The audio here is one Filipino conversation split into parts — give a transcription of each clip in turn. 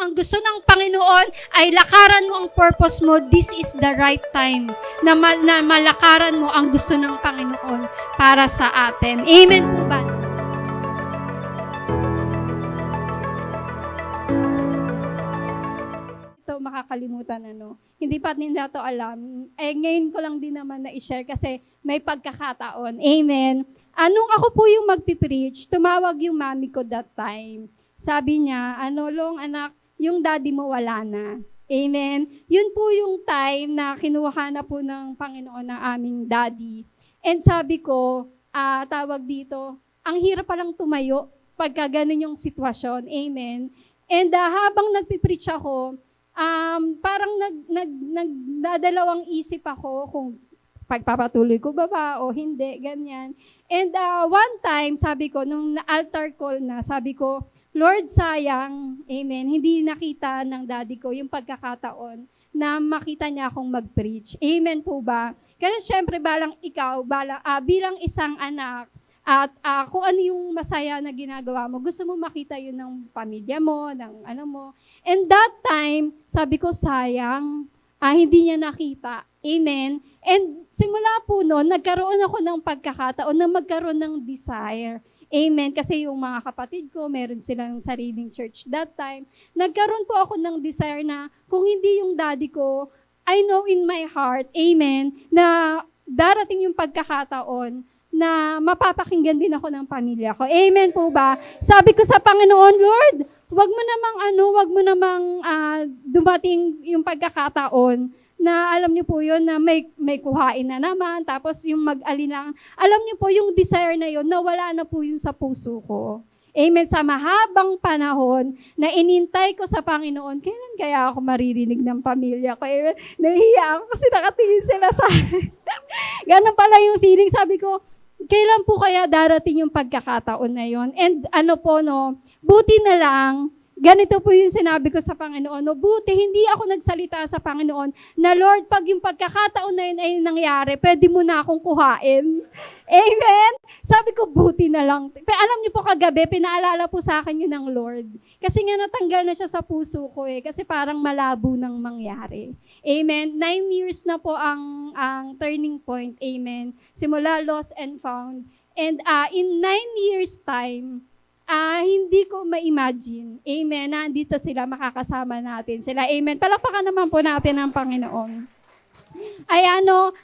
ang gusto ng Panginoon ay lakaran mo ang purpose mo, this is the right time na, na malakaran mo ang gusto ng Panginoon para sa atin. Amen po ba? Ito makakalimutan hindi pa nila to alam. Ngayon ko lang din naman na i-share kasi may pagkakataon. Amen. Anong ako po yung magpipreach, tumawag yung mami ko that time. Sabi niya, Long anak, yung daddy mo wala na. Amen. Yun po yung time na kinuha na po ng Panginoon ng aming daddy. And sabi ko, tawag dito, ang hirap palang tumayo pagka ganun yung sitwasyon. Amen. And habang nagpipreach ako, parang nagdadalawang isip ako kung pagpapatuloy ko ba o hindi, ganyan. And one time, sabi ko, nung altar call na, sabi ko, Lord, sayang, amen, hindi nakita ng daddy ko yung pagkakataon na makita niya akong mag-preach. Amen po ba? Kasi syempre, bilang isang anak, at kung ano yung masaya na ginagawa mo, gusto mo makita yun ng pamilya mo, ng mo. And that time, sabi ko, sayang, hindi niya nakita. Amen. And simula po noon, nagkaroon ako ng pagkakataon na magkaroon ng desire. Amen. Kasi yung mga kapatid ko, meron silang sariling church that time. Nagkaroon po ako ng desire na kung hindi yung daddy ko, I know in my heart, amen, na darating yung pagkakataon na mapapakinggan din ako ng pamilya ko. Amen po ba? Sabi ko sa Panginoon, Lord, wag mo namang dumating yung pagkakataon na alam niyo po yun, na may kuhain na naman, tapos yung mag-alinang, alam niyo po yung desire na yun, nawala na po yun sa puso ko. Amen. Sa mahabang panahon na inintay ko sa Panginoon, kailan kaya ako maririnig ng pamilya ko? Nahihiya ako kasi nakatingin sila sa akin. Ganun pala yung feeling. Sabi ko, kailan po kaya darating yung pagkakataon na yun? And buti na lang, ganito po yung sinabi ko sa Panginoon. Buti, hindi ako nagsalita sa Panginoon na, Lord, pag yung pagkakataon na yun ay nangyari, pwede mo na akong kuhain. Amen? Sabi ko, buti na lang. Pero alam niyo po kagabi, pinaalala po sa akin yun ng Lord. Kasi nga natanggal na siya sa puso ko kasi parang malabo nang mangyari. Amen? 9 years na po ang turning point. Amen? Simula lost and found. And in 9 years time, hindi ko ma-imagine. Amen. Nandito sila, makakasama natin sila. Amen. Palakpakan naman po natin ang Panginoon.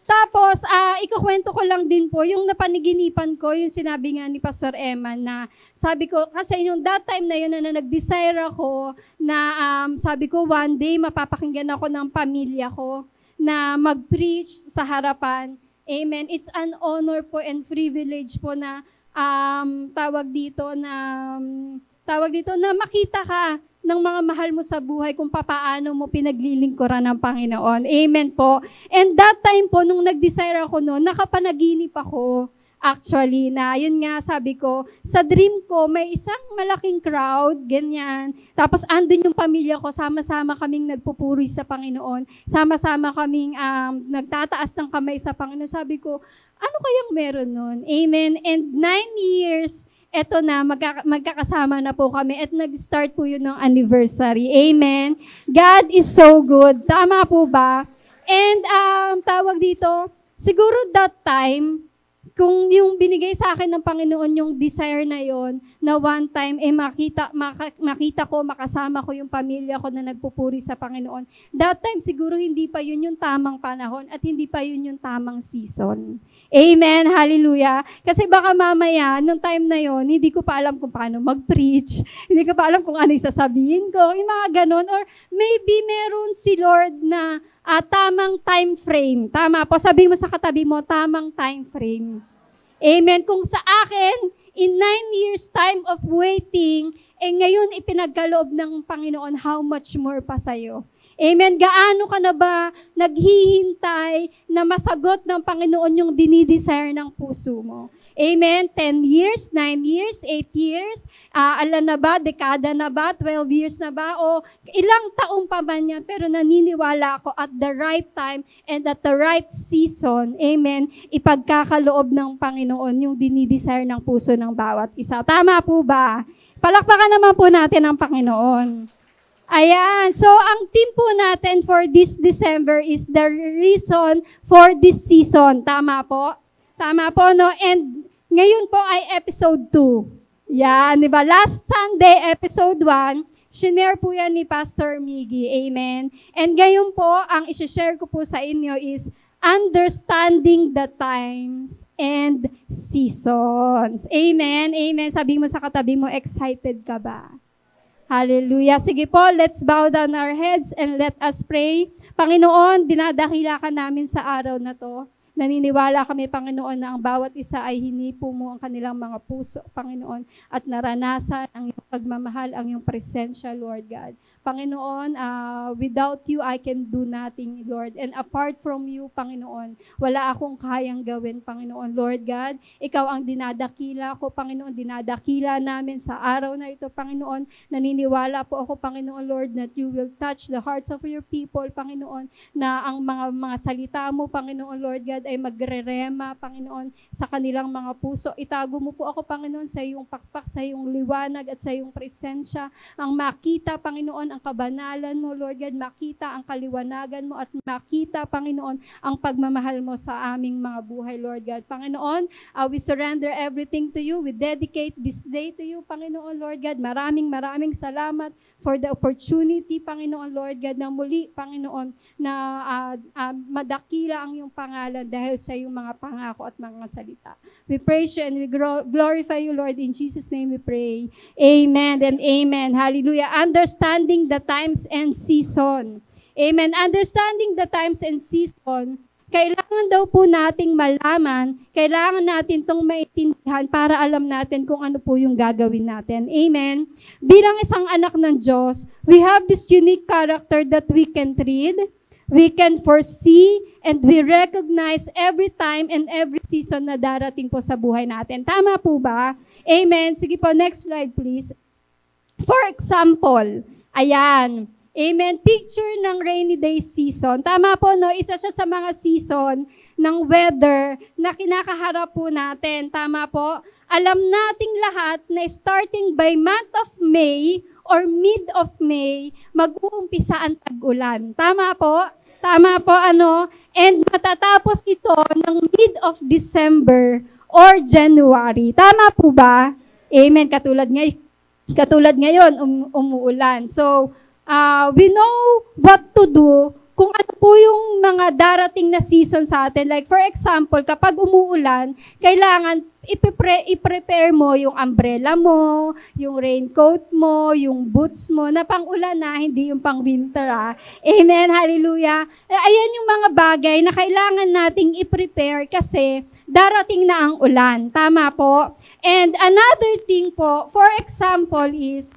Tapos, ikukwento ko lang din po, yung napaniginipan ko, yung sinabi nga ni Pastor Eman na, sabi ko, kasi yung that time na yun na nag-desire ako, na sabi ko, one day, mapapakinggan ako ng pamilya ko, na mag-preach sa harapan. Amen. It's an honor po and privilege po na, tawag dito na makita ka ng mga mahal mo sa buhay kung papaano mo pinaglilingkuran ng Panginoon. Amen po. And that time po, nung nag-desire ako noon, nakapanaginip ako. Actually, na yun nga sabi ko, sa dream ko, may isang malaking crowd, ganyan. Tapos andun yung pamilya ko, sama-sama kaming nagpupuri sa Panginoon. Sama-sama kaming nagtataas ng kamay sa Panginoon. Sabi ko, ano kayang meron nun? Amen. And 9 years, eto na, magkakasama na po kami at nag-start po yun ng anniversary. Amen. God is so good. Tama po ba? And tawag dito, siguro that time, kung yung binigay sa akin ng Panginoon yung desire na yon, na one time makita ko, makasama ko yung pamilya ko na nagpupuri sa Panginoon. That time siguro hindi pa yun yung tamang panahon at hindi pa yun yung tamang season. Amen, hallelujah. Kasi baka mamaya, nung time na yon, hindi ko pa alam kung paano mag-preach, hindi ko pa alam kung ano yung sasabihin ko, yung mga ganun. Or maybe meron si Lord na tamang time frame. Tama po, sabihin mo sa katabi mo, tamang time frame. Amen. Kung sa akin, in 9 years time of waiting, ngayon ipinagkaloob ng Panginoon, how much more pa sa'yo? Amen. Gaano ka na ba naghihintay na masagot ng Panginoon yung dinidesire ng puso mo? Amen. 10 years, 9 years, 8 years, alam na ba, dekada na ba, 12 years na ba, o ilang taong pa ba yan, pero naniniwala ako at the right time and at the right season, amen, ipagkakaloob ng Panginoon yung dinidesire ng puso ng bawat isa. Tama po ba? Palakpakan naman po natin ang Panginoon. Ayan. So, ang team po natin for this December is the reason for this season. Tama po? Tama po, no? And ngayon po ay episode 2. Yan, di ba? Last Sunday, episode 1, shinare po yan ni Pastor Miggy. Amen. And ngayon po, ang isishare ko po sa inyo is understanding the times and seasons. Amen. Amen. Sabi mo sa katabi mo, excited ka ba? Hallelujah. Sige po, let's bow down our heads and let us pray. Panginoon, dinadakila ka namin sa araw na to. Naniniwala kami, Panginoon, na ang bawat isa ay hinipo mo ang kanilang mga puso, Panginoon, at naranasan ang iyong pagmamahal, ang iyong presensya, Lord God. Panginoon, without you, I can do nothing, Lord. And apart from you, Panginoon, wala akong kayang gawin, Panginoon. Lord God, ikaw ang dinadakila ko, Panginoon. Dinadakila namin sa araw na ito, Panginoon. Naniniwala po ako, Panginoon, Lord, that you will touch the hearts of your people, Panginoon, na ang mga salita mo, Panginoon, Lord God, ay magre-rema, Panginoon, sa kanilang mga puso. Itago mo po ako, Panginoon, sa iyong pakpak, sa iyong liwanag at sa iyong presensya. Ang makita, Panginoon, ang kabanalan mo, Lord God, makita ang kaliwanagan mo at makita, Panginoon, ang pagmamahal mo sa aming mga buhay, Lord God. Panginoon, we surrender everything to you. We dedicate this day to you, Panginoon, Lord God. Maraming salamat for the opportunity, Panginoon, Lord God, na muli, Panginoon, na madakila ang iyong pangalan dahil sa iyong mga pangako at mga salita. We praise you and we glorify you, Lord. In Jesus' name we pray. Amen and amen. Hallelujah. Understanding the times and season. Amen. Understanding the times and season, kailangan daw po nating malaman, kailangan natin itong maintindihan para alam natin kung ano po yung gagawin natin. Amen. Bilang isang anak ng Diyos, we have this unique character that we can read, we can foresee, and we recognize every time and every season na darating po sa buhay natin. Tama po ba? Amen. Sige po, next slide please. For example, ayan, amen, picture ng rainy day season. Tama po, no? Isa siya sa mga season ng weather na kinakaharap po natin. Tama po? Alam nating lahat na starting by month of May or mid of May, mag-uumpisa ang tag-ulan. Tama po? Tama po, ano? And matatapos ito ng mid of December or January. Tama po ba? Amen. Katulad ngayon, umuulan. So, we know what to do kung ano po yung mga darating na season sa atin. Like for example, kapag umuulan, kailangan i-prepare mo yung umbrella mo, yung raincoat mo, yung boots mo, na pang-ulan na, hindi yung pang-winter. Amen, hallelujah. Ayan yung mga bagay na kailangan nating i-prepare kasi darating na ang ulan. Tama po? And another thing po, for example is,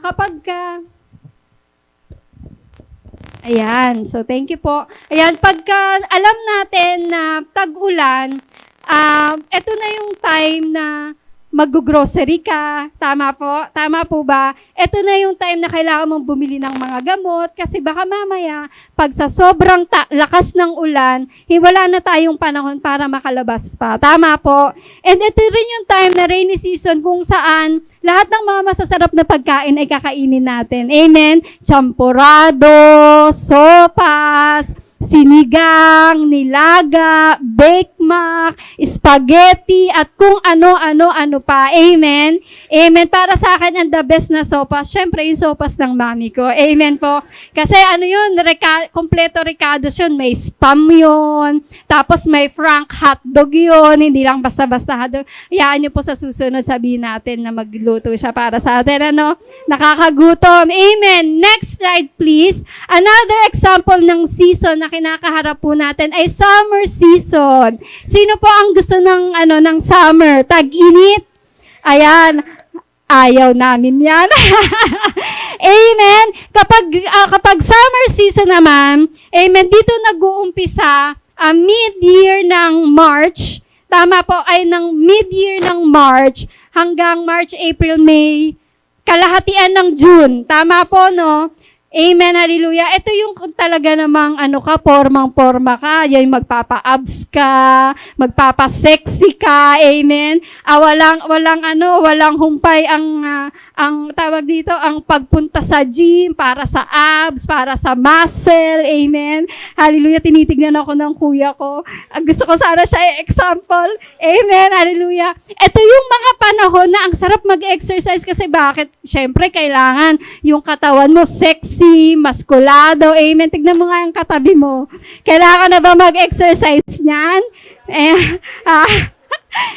kapag ayan, so thank you po. Ayan, pagka alam natin na tag-ulan, ito na yung time na mag-grocery ka. Tama po? Tama po ba? Ito na yung time na kailangan mong bumili ng mga gamot kasi baka mamaya, pag sa sobrang lakas ng ulan, wala na tayong panahon para makalabas pa. Tama po? And ito rin yung time na rainy season kung saan lahat ng mga masasarap na pagkain ay kakainin natin. Amen? Champurado, sopas, sinigang, nilaga, baked mac, spaghetti, at kung ano-ano pa. Amen? Amen. Para sa akin, ang the best na sopas, syempre yung sopas ng mami ko. Amen po. Kasi yun, kompleto ricados yun. May spam yun. Tapos may frank hotdog yun. Hindi lang basta-basta hotdog. Hayaan nyo po sa susunod, sabihin natin na magluto siya para sa atin. Nakakagutom. Amen. Next slide, please. Another example ng season na kinakaharap po natin ay summer season. Sino po ang gusto ng summer? Tag-init? Ayan. Ayaw namin yan. Amen. Kapag summer season naman, amen, dito nag-uumpisa mid-year ng March. Tama po, ay ng mid-year ng March hanggang March, April, May, kalahatian ng June. Tama po, no? Amen, hallelujah. Ito yung talaga namang formang-forma ka, yung magpapa-abs ka, magpapa-sexy ka, amen. Walang humpay ang tawag dito, ang pagpunta sa gym para sa abs, para sa muscle. Amen. Hallelujah. Tinitignan ako ng kuya ko. Gusto ko sana siya example. Amen. Hallelujah. Ito yung mga panahon na ang sarap mag-exercise kasi bakit? Siyempre, kailangan yung katawan mo sexy, maskulado. Amen. Tignan mo nga yung katabi mo. Kailangan na ba mag-exercise niyan?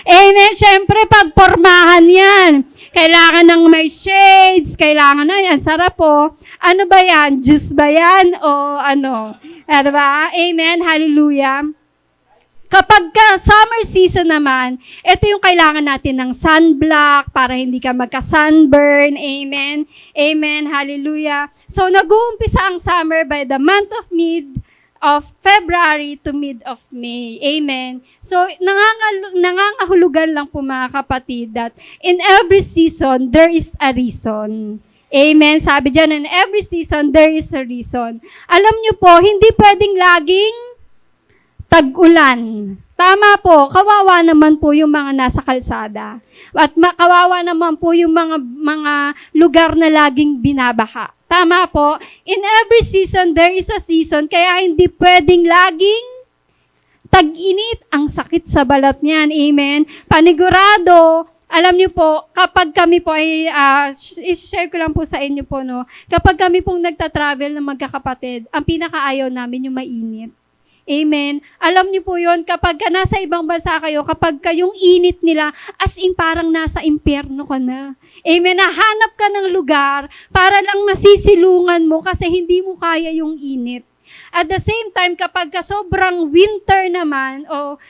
Amen. Siyempre, pagpormahan yan. Kailangan ng may shades, kailangan na yan. Sarap po. Ano ba yan? Juice ba yan? O ano? Diba? Amen. Hallelujah. Kapag summer season naman, ito yung kailangan natin ng sunblock para hindi ka magka-sunburn. Amen. Amen. Hallelujah. So, nag-uumpisa ang summer by the month of mid of February to mid of May. Amen. So, nangangahulugan lang po mga kapatid that in every season, there is a reason. Amen. Sabi dyan, in every season, there is a reason. Alam nyo po, hindi pwedeng laging tag-ulan. Tama po, kawawa naman po yung mga nasa kalsada. At kawawa naman po yung mga lugar na laging binabaha. Tama po. In every season, there is a season, kaya hindi pwedeng laging tag-init. Ang sakit sa balat niyan. Amen. Panigurado, alam niyo po, kapag kami po ay, i-share ko lang po sa inyo po, no, kapag kami pong nagta-travel ng magkakapatid, ang pinakaayaw namin yung mainit. Amen. Alam niyo po yun, kapag nasa ibang bansa kayo, kapag kayong init nila, as in parang nasa impyerno ka na. Amen. Nahanap ka ng lugar para lang masisilungan mo kasi hindi mo kaya yung init. At the same time, kapag sobrang winter naman, o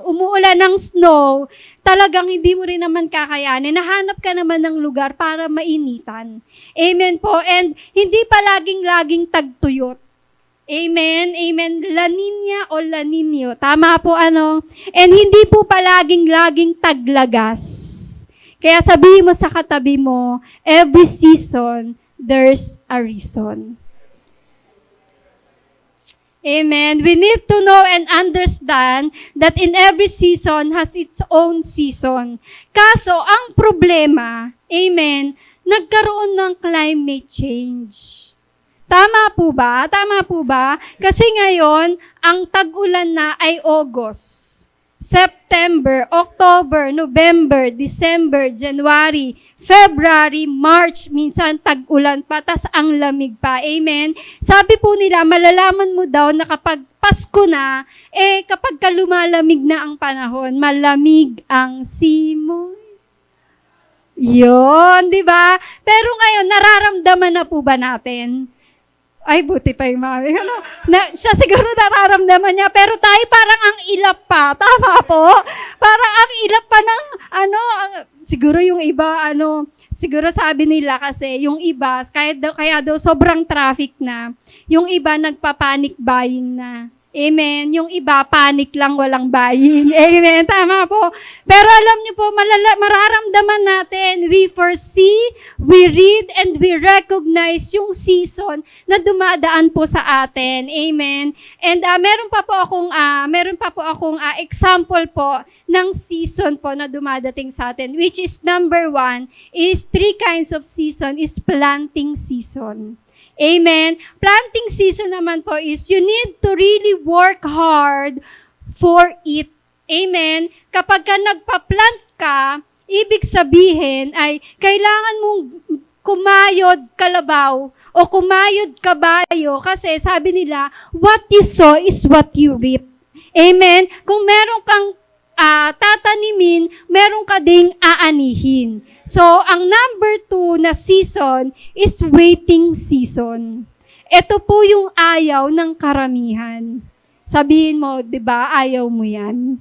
umuulan ng snow, talagang hindi mo rin naman kakayanin. Nahanap ka naman ng lugar para mainitan. Amen po. And hindi pa laging tagtuyot. Amen, amen. La Nina o La Nino. Tama po ano. And hindi po palaging taglagas. Kaya sabihin mo sa katabi mo, every season, there's a reason. Amen. We need to know and understand that in every season has its own season. Kaso, ang problema, amen, nagkaroon ng climate change. Tama po ba? Tama po ba? Kasi ngayon, ang tag-ulan na ay August, September, October, November, December, January, February, March, minsan tag-ulan pa, tas ang lamig pa. Amen? Sabi po nila, malalaman mo daw na kapag Pasko na, kapag lumalamig na ang panahon, malamig ang simoy. Yun, di ba? Pero ngayon, nararamdaman na po ba natin? Ay, buti pa yung mami. Siya siguro nararamdaman niya, pero tayo parang ang ilap pa. Tama po? Parang ang ilap pa ng, siguro yung iba, siguro sabi nila kasi, yung iba, kaya daw sobrang traffic na, yung iba nagpa-panic buying na. Amen. Yung iba, panic lang, walang buying. Amen. Tama po. Pero alam niyo po, mararamdaman natin, we foresee, we read, and we recognize yung season na dumadaan po sa atin. Amen. And meron pa po akong example po ng season po na dumadating sa atin, which is number 1 is 3 kinds of season is planting season. Amen. Planting season naman po is you need to really work hard for it. Amen. Kapag ka nagpa-plant ka, ibig sabihin ay kailangan mong kumayod kalabaw o kumayod kabayo kasi sabi nila, what you sow is what you reap. Amen. Kung meron kang tatanimin, meron ka ding aanihin. So, ang number 2 na season is waiting season. Ito po yung ayaw ng karamihan. Sabihin mo, di ba, ayaw mo yan?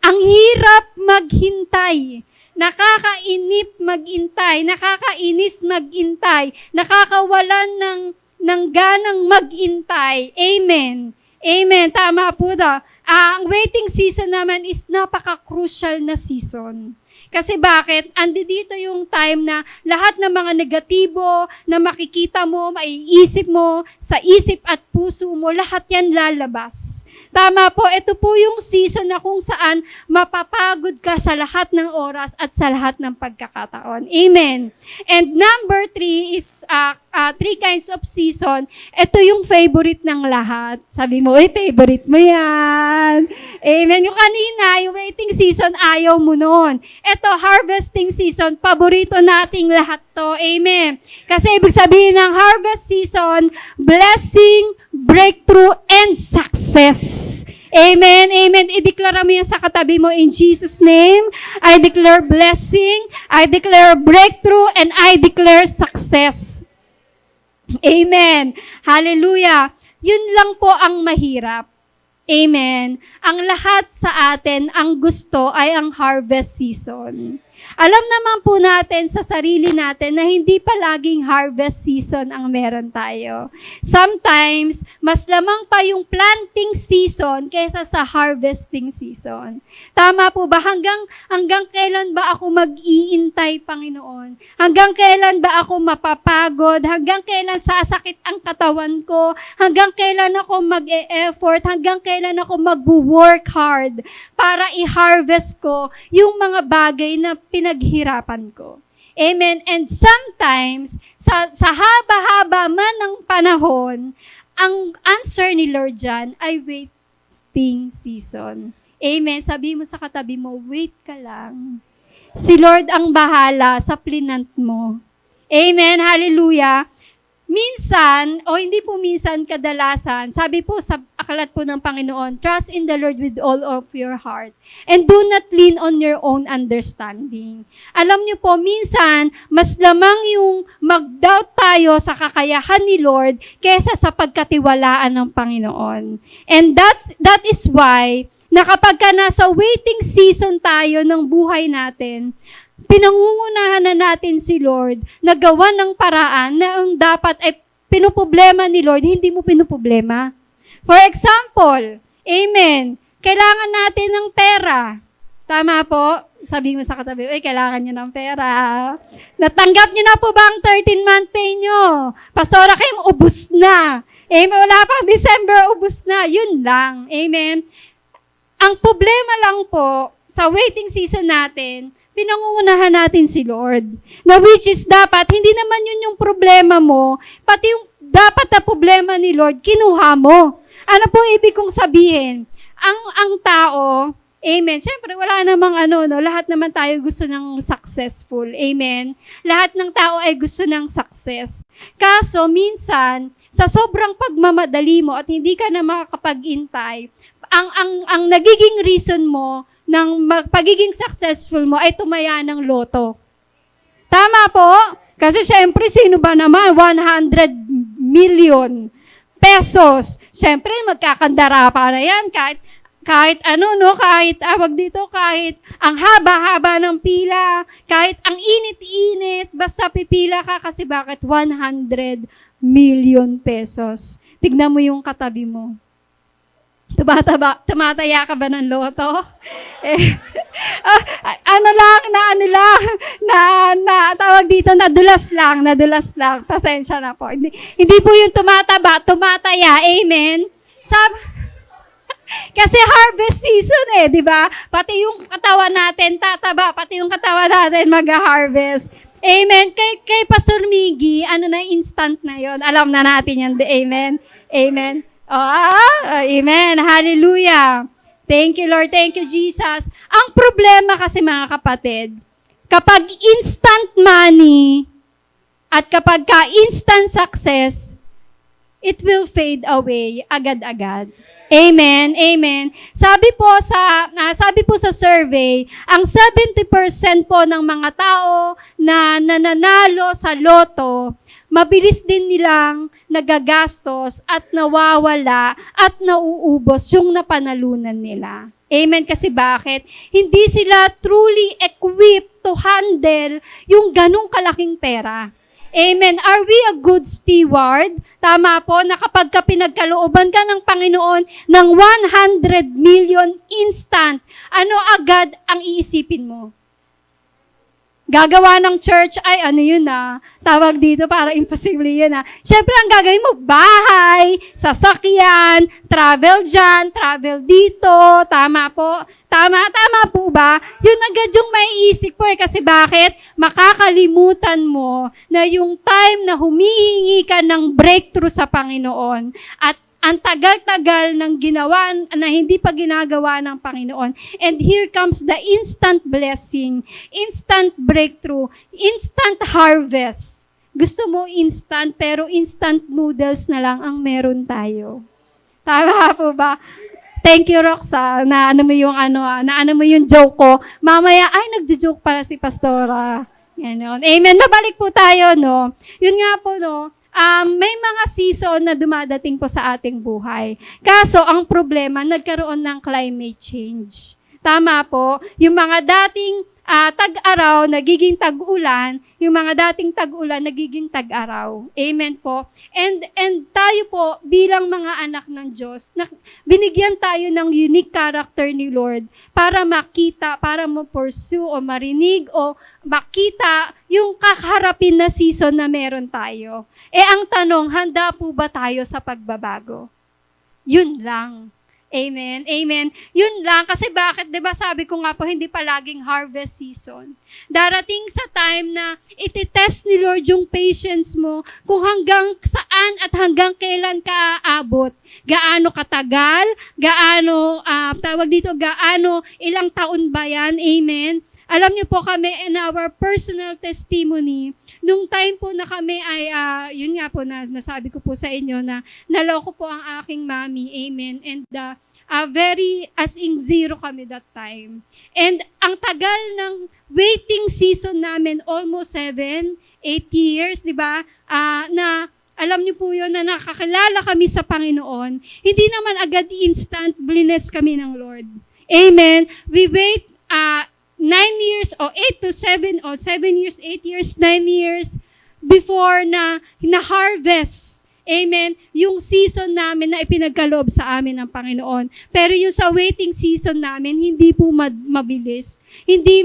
Ang hirap maghintay. Nakakainip maghintay. Nakakainis maghintay. Nakakawalan ng ganang maghintay. Amen. Amen. Tama po daw. Ang waiting season naman is napaka-crucial na season. Kasi bakit? Andi dito yung time na lahat ng mga negatibo na makikita mo, maiisip mo, sa isip at puso mo, lahat yan lalabas. Tama po, ito po yung season na kung saan mapapagod ka sa lahat ng oras at sa lahat ng pagkakataon. Amen. And number 3 is 3 kinds of season. Ito yung favorite ng lahat. Sabi mo, favorite mo yan. Amen. Yung kanina, yung waiting season, ayaw mo nun. Ito, harvesting season, paborito nating lahat to. Amen. Kasi ibig sabihin ng harvest season, blessing, breakthrough, and success. Amen, amen. I-declare mo yan sa katabi mo in Jesus' name. I declare blessing, I declare breakthrough, and I declare success. Amen. Hallelujah. Yun lang po ang mahirap. Amen. Ang lahat sa atin, ang gusto ay ang harvest season. Alam naman po natin sa sarili natin na hindi palaging harvest season ang meron tayo. Sometimes, mas lamang pa yung planting season kaysa sa harvesting season. Tama po ba? Hanggang kailan ba ako mag-iintay, Panginoon? Hanggang kailan ba ako mapapagod? Hanggang kailan sasakit ang katawan ko? Hanggang kailan ako mag-e-effort? Hanggang kailan ako mag-work hard para i-harvest ko yung mga bagay na pinaghirapan ko. Amen. And sometimes, sa haba-haba man ng panahon, ang answer ni Lord dyan ay waiting season. Amen. Sabi mo sa katabi mo, wait ka lang. Si Lord ang bahala sa plinant mo. Amen. Hallelujah. Minsan, o hindi po minsan, kadalasan, sabi po sa aklat po ng Panginoon, trust in the Lord with all of your heart and do not lean on your own understanding. Alam niyo po, minsan, mas lamang yung mag-doubt tayo sa kakayahan ni Lord kaysa sa pagkatiwalaan ng Panginoon. And that is why, na kapag ka nasa waiting season tayo ng buhay natin, pinangungunahan na natin si Lord na gawa ng paraan na ang dapat ay pinuproblema ni Lord, hindi mo pinuproblema. For example, amen, kailangan natin ng pera. Tama po? Sabi mo sa katabi, kailangan nyo ng pera. Natanggap nyo na po ba ang 13-month pay nyo? Pastora kayong ubus na. Amen, wala pang December, ubus na. Yun lang. Amen. Ang problema lang po, sa waiting season natin, pinangungunahan natin si Lord. Na which is dapat, hindi naman yun yung problema mo, pati yung dapat na problema ni Lord, kinuha mo. Ano po ibig kong sabihin? Ang tao, amen, siyempre wala namang lahat naman tayo gusto ng successful, amen. Lahat ng tao ay gusto ng success. Kaso, minsan, sa sobrang pagmamadali mo at hindi ka na makakapag-intay, ang nagiging reason mo ng pagiging successful mo ay tumaya ng loto. Tama po? Kasi syempre, sino ba naman? 100 million pesos. Syempre, magkakandara pa na yan. Kahit ang haba-haba ng pila, kahit ang init-init, basta pipila ka kasi bakit 100 million pesos. Tignan mo yung katabi mo. Tumataya ka ba ng loto? Tawag dito, nadulas lang. Pasensya na po. Hindi po yung tumataya. Amen? Kasi harvest season di ba? Pati yung katawan natin tataba, pati yung katawan natin mag-harvest. Amen? Kay Pastor Miggy, instant na yon. Alam na natin yan. Amen? Amen? Amen. Hallelujah. Thank you, Lord. Thank you, Jesus. Ang problema kasi mga kapatid, kapag instant money at kapag instant success, it will fade away agad-agad. Amen. Amen. Sabi po sa survey, ang 70% po ng mga tao na nananalo sa loto, mabilis din nilang nagagastos at nawawala at nauubos yung napanalunan nila. Amen. Kasi bakit? Hindi sila truly equipped to handle yung ganong kalaking pera. Amen. Are we a good steward? Tama po, na kapag ka pinagkalooban ka ng Panginoon ng 100 million instant, ano agad ang iisipin mo? gagawa ng church, ay ano yun tawag dito, para imposible yun Siyempre, ang gagawin mo, bahay, sasakyan, travel dyan, travel dito, tama po. Tama po ba? Yun agad yung maiisip ko kasi bakit? Makakalimutan mo na yung time na humihingi ka ng breakthrough sa Panginoon at ang tagal-tagal ng ginawa na hindi pa ginagawa ng Panginoon. And here comes the instant blessing, instant breakthrough, instant harvest. Gusto mo instant, pero instant noodles na lang ang meron tayo. Tama po ba? Thank you, Roxa, na ano mo yung joke ko. Mamaya, ay, nagjo-joke pala si Pastora. Yan. Amen. Mabalik po tayo, no? Yun nga po, no? May mga season na dumadating po sa ating buhay. Kaso, ang problema, nagkaroon ng climate change. Tama po. Yung mga dating tag-araw, nagiging tag-ulan, yung mga dating tag-ulan, nagiging tag-araw. Amen po. And tayo po, bilang mga anak ng Diyos, binigyan tayo ng unique character ni Lord para makita, para ma-pursue o marinig o makita yung kakaharapin na season na meron tayo. Ang tanong, handa po ba tayo sa pagbabago? Yun lang. Amen. Amen. Yun lang. Kasi bakit, 'di ba sabi ko nga po, hindi palaging harvest season. Darating sa time na iti-test ni Lord yung patience mo kung hanggang saan at hanggang kailan ka aabot. Gaano katagal, gaano, gaano ilang taon ba yan. Amen. Alam niyo po kami in our personal testimony, nung time po na kami ay, yun nga po na nasabi ko po sa inyo na naloko po ang aking mami. Amen. And very as in zero kami that time. And ang tagal ng waiting season namin, almost 7-8 years, di ba? Na alam niyo po yun na nakakilala kami sa Panginoon. Hindi naman agad instant bless kami ng Lord. Amen. We wait 9 years o 8 to 7 o 7 years, 8 years, 9 years before na harvest. Amen. Yung season namin na ipinagkaloob sa amin ng Panginoon. Pero yung sa waiting season namin, hindi po mabilis. Hindi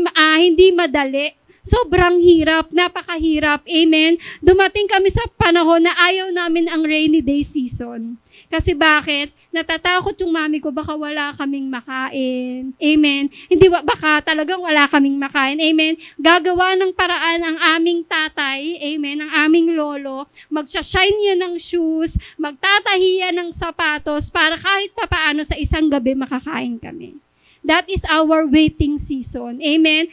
madali. Sobrang hirap, napakahirap. Amen. Dumating kami sa panahon na ayaw namin ang rainy day season. Kasi bakit? Natatakot yung mami ko, baka wala kaming makain. Amen. Hindi, baka talagang wala kaming makain. Amen. Gagawa ng paraan ang aming tatay, amen, ang aming lolo, magsashine yan ng shoes, magtatahi yan ng sapatos para kahit papaano sa isang gabi makakain kami. That is our waiting season. Amen.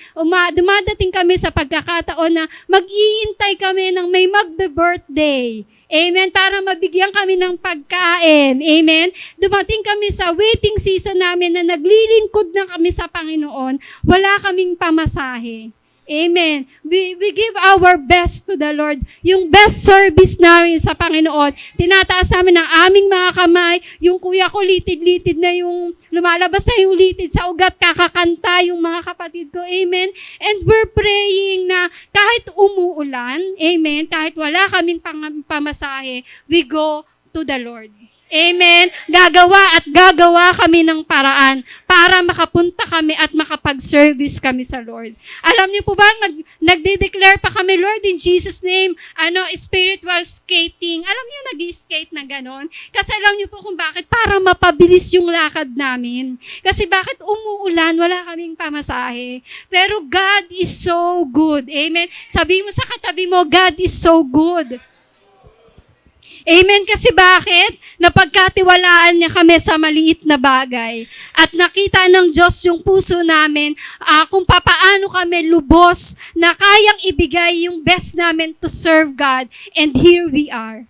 Dumadating kami sa pagkakataon na mag-iintay kami ng may mag-birthday. Amen. Para mabigyan kami ng pagkain. Amen. Dumating kami sa waiting season namin na naglilingkod na kami sa Panginoon. Wala kaming pamasahe. Amen. We give our best to the Lord. Yung best service namin sa Panginoon. Tinataas namin ang aming mga kamay. Yung kuya ko, litid-litid na yung, lumalabas na yung litid sa ugat, kakakanta yung mga kapatid ko. Amen. And we're praying na kahit umuulan, amen, kahit wala kaming pamasahe, we go to the Lord. Amen. Gagawa kami ng paraan para makapunta kami at makapag-service kami sa Lord. Alam niyo po ba, nagde-declare pa kami, Lord, in Jesus' name, spiritual skating. Alam niyo, nag-skate na ganon. Kasi alam niyo po kung bakit, para mapabilis yung lakad namin. Kasi bakit umuulan, wala kaming pamasahe. Pero God is so good. Amen. Sabi mo sa katabi mo, God is so good. Amen. Kasi bakit? Napagkatiwalaan niya kami sa maliit na bagay. At nakita ng Diyos yung puso namin kung papaano kami lubos na kayang ibigay yung best namin to serve God. And here we are.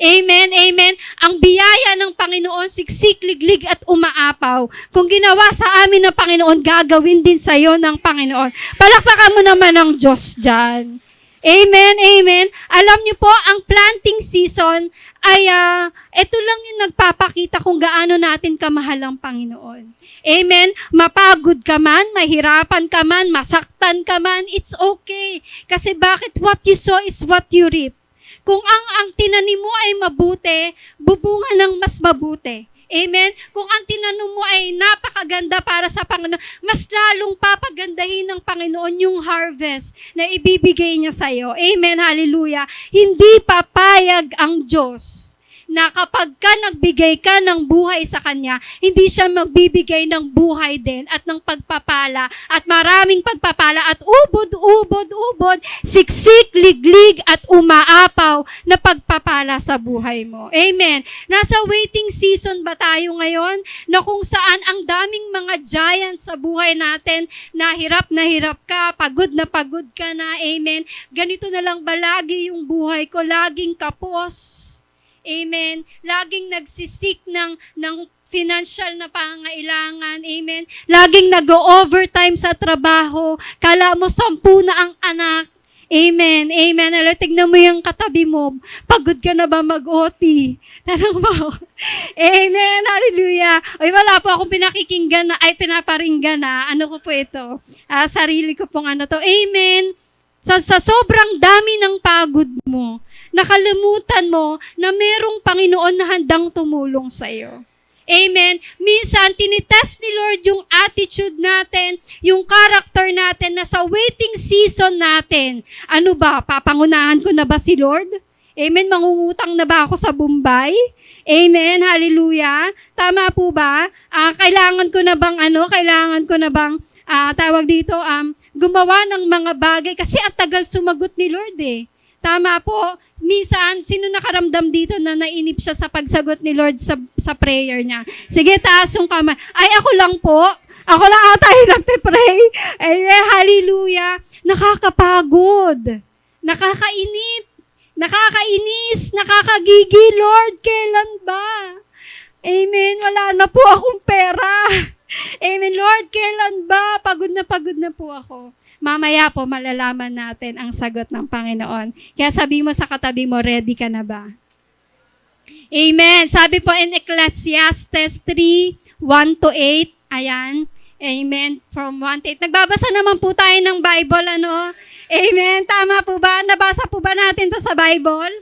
Amen, amen. Ang biyaya ng Panginoon, siksik, liglig at umaapaw. Kung ginawa sa amin ng Panginoon, gagawin din sa iyo ng Panginoon. Palakpakan mo naman ang Diyos dyan. Amen, amen. Alam niyo po, ang planting season ay ito lang yung nagpapakita kung gaano natin kamahal ang Panginoon. Amen. Mapagod ka man, mahirapan ka man, masaktan ka man, it's okay. Kasi bakit? What you sow is what you reap. Kung ang tinanim mo ay mabuti, bubunga ng mas mabuti. Amen? Kung ang tinanong mo ay napakaganda para sa Panginoon, mas lalong papagandahin ng Panginoon yung harvest na ibibigay niya sa'yo. Amen? Hallelujah. Hindi papayag ang Diyos na kapag ka nagbigay ka ng buhay sa Kanya, hindi siya magbibigay ng buhay din at ng pagpapala at maraming pagpapala at ubod, siksik, liglig at umaapaw na pagpapala sa buhay mo. Amen. Nasa waiting season ba tayo ngayon na kung saan ang daming mga giant sa buhay natin na hirap ka, pagod ka na. Amen. Ganito na lang ba lagi yung buhay ko? Laging kapos. Amen. Laging nagsisik ng financial na pangailangan. Amen. Laging nag-overtime sa trabaho. Kala mo 10 na ang anak. Amen. Amen. Tignan mo yung katabi mo. Pagod ka na ba mag-OT? Tanong mo. Amen. Hallelujah. Ay, wala po akong pinaparinggan na. Ano ko po ito? Sarili ko pong to. Amen. Sa sobrang dami ng pagod mo, nakalimutan mo na merong Panginoon na handang tumulong sa iyo. Amen. Minsan, tinitest ni Lord yung attitude natin, yung character natin na sa waiting season natin. Ano ba? Papangunahan ko na ba si Lord? Amen. Mangungutang na ba ako sa Bombay? Amen. Hallelujah. Tama po ba? Kailangan ko na bang gumawa ng mga bagay? Kasi at tagal sumagot ni Lord eh. Tama po. Minsan, sino nakaramdam dito na nainip siya sa pagsagot ni Lord sa prayer niya? Sige, taas yung kamay. Ay, ako lang po. Ako lang ata yung nagpe-pray. Amen, hallelujah. Nakakapagod. Nakakainip. Nakakainis. Nakakagigi. Lord, kailan ba? Amen. Wala na po akong pera. Amen. Lord, kailan ba? Pagod na po ako. Mamaya po, malalaman natin ang sagot ng Panginoon. Kaya sabi mo sa katabi mo, ready ka na ba? Amen. Sabi po in Ecclesiastes 3:1-8. Ayan. Amen. From 1-8. Nagbabasa naman po tayo ng Bible, Amen. Tama po ba? Nabasa po ba natin to sa Bible?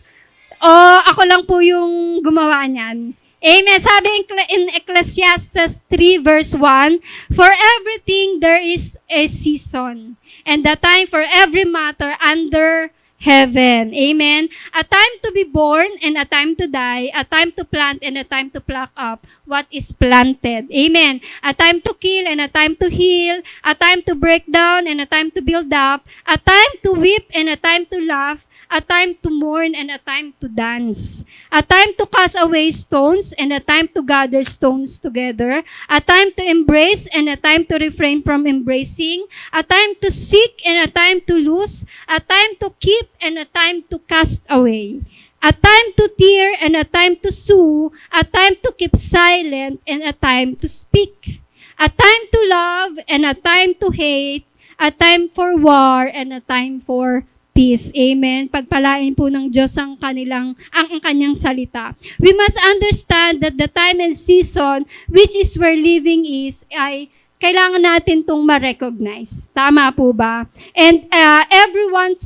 O ako lang po yung gumawa niyan? Amen. Sabi in Ecclesiastes 3:1, for everything there is a season, and the time for every matter under heaven. Amen. A time to be born and a time to die, a time to plant and a time to pluck up what is planted. Amen. A time to kill and a time to heal, a time to break down and a time to build up, a time to weep and a time to laugh, a time to mourn and a time to dance, a time to cast away stones and a time to gather stones together, a time to embrace and a time to refrain from embracing, a time to seek and a time to lose, a time to keep and a time to cast away, a time to tear and a time to sue, a time to keep silent and a time to speak, a time to love and a time to hate, a time for war and a time for peace. Amen. Pagpalain po ng Diyos ang kanyang salita. We must understand that the time and season which is we're living ay kailangan natin itong ma-recognize. Tama po ba? And everyone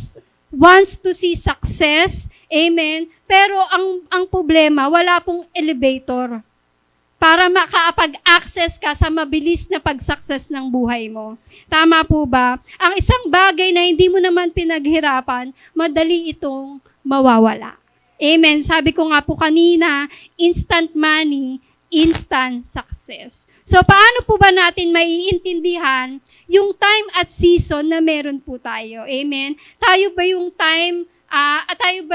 wants to see success. Amen. Pero ang problema, wala pong elevator para makapag-access ka sa mabilis na pag-success ng buhay mo. Tama po ba? Ang isang bagay na hindi mo naman pinaghirapan, madali itong mawawala. Amen. Sabi ko nga po kanina, instant money, instant success. So, paano po ba natin maiintindihan yung time at season na meron po tayo? Amen. Tayo ba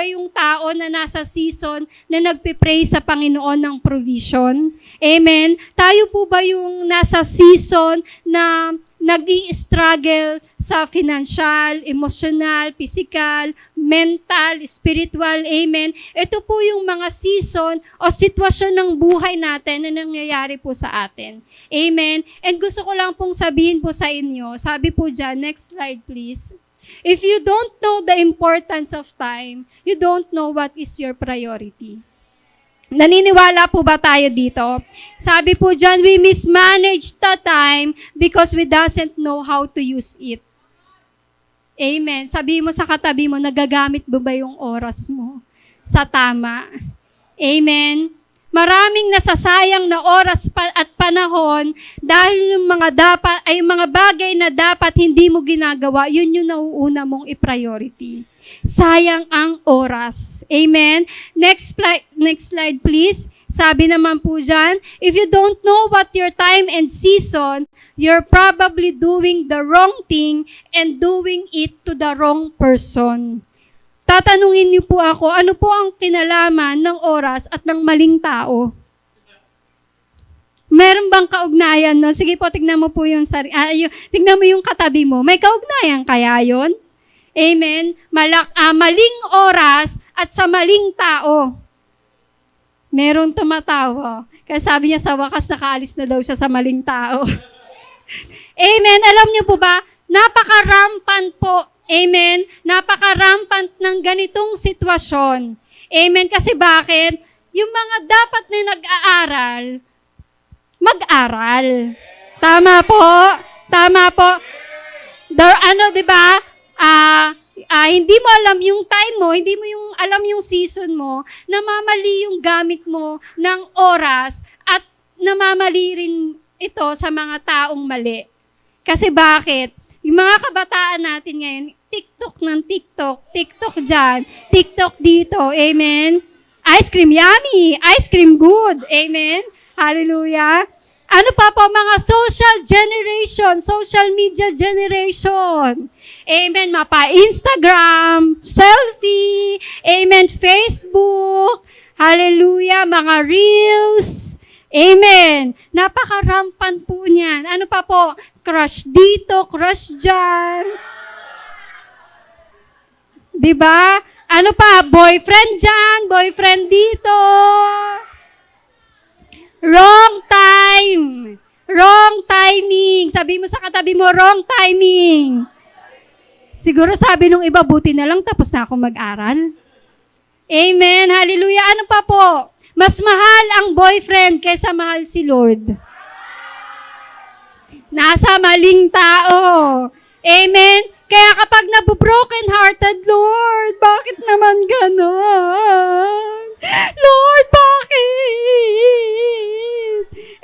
yung tao na nasa season na nagpe-pray sa Panginoon ng provision? Amen. Tayo po ba yung nasa season na nag-i-struggle sa financial, emotional, physical, mental, spiritual? Amen. Ito po yung mga season o sitwasyon ng buhay natin na nangyayari po sa atin. Amen. And gusto ko lang pong sabihin po sa inyo, sabi po dyan, next slide please. If you don't know the importance of time, you don't know what is your priority. Naniniwala po ba tayo dito? Sabi po dyan, we mismanage the time because we doesn't know how to use it. Amen. Sabi mo sa katabi mo, nagagamit ba yung oras mo sa tama? Amen. Maraming nasasayang na oras at panahon dahil yung mga bagay na dapat hindi mo ginagawa, yun yung nauuna mong i-priority. Sayang ang oras. Amen? Next slide please. Sabi naman po dyan, if you don't know what your time and season, you're probably doing the wrong thing and doing it to the wrong person. Tatanungin niyo po ako, ano po ang kinalaman ng oras at ng maling tao? Meron bang kaugnayan, no? Sige po, tignan mo po tignan mo yung katabi mo. May kaugnayan kaya yon? Amen? Maling oras at sa maling tao. Meron tumatawa. Kaya sabi niya sa wakas nakaalis na daw siya sa maling tao. Amen? Alam niyo po ba, napaka-rampant po. Amen? Napaka-rampant ng ganitong sitwasyon. Amen? Kasi bakit? Yung mga dapat na nag-aaral, mag-aral. Tama po? Tama po? Diba? Hindi mo alam yung time mo, hindi mo yung alam yung season mo, namamali yung gamit mo ng oras at namamali rin ito sa mga taong mali. Kasi bakit? Yung mga kabataan natin ngayon, TikTok ng TikTok, TikTok dyan, TikTok dito, amen? Ice cream yummy, ice cream good, amen? Hallelujah. Ano pa po mga social media generation. Amen, Instagram, selfie, amen, Facebook, hallelujah, mga reels, amen. Napaka-rampant po niyan. Ano pa po? Crush dito, crush dyan. Diba? Ano pa? Boyfriend dyan, boyfriend dito. Wrong time. Wrong timing. Sabi mo sa katabi mo, wrong timing. Siguro sabi nung iba, buti na lang tapos na ako mag-aral. Amen. Hallelujah. Ano pa po? Mas mahal ang boyfriend kaysa mahal si Lord. Nasa maling tao. Amen. Kaya kapag nabu-broken hearted, Lord, bakit naman ganon? Lord, bakit?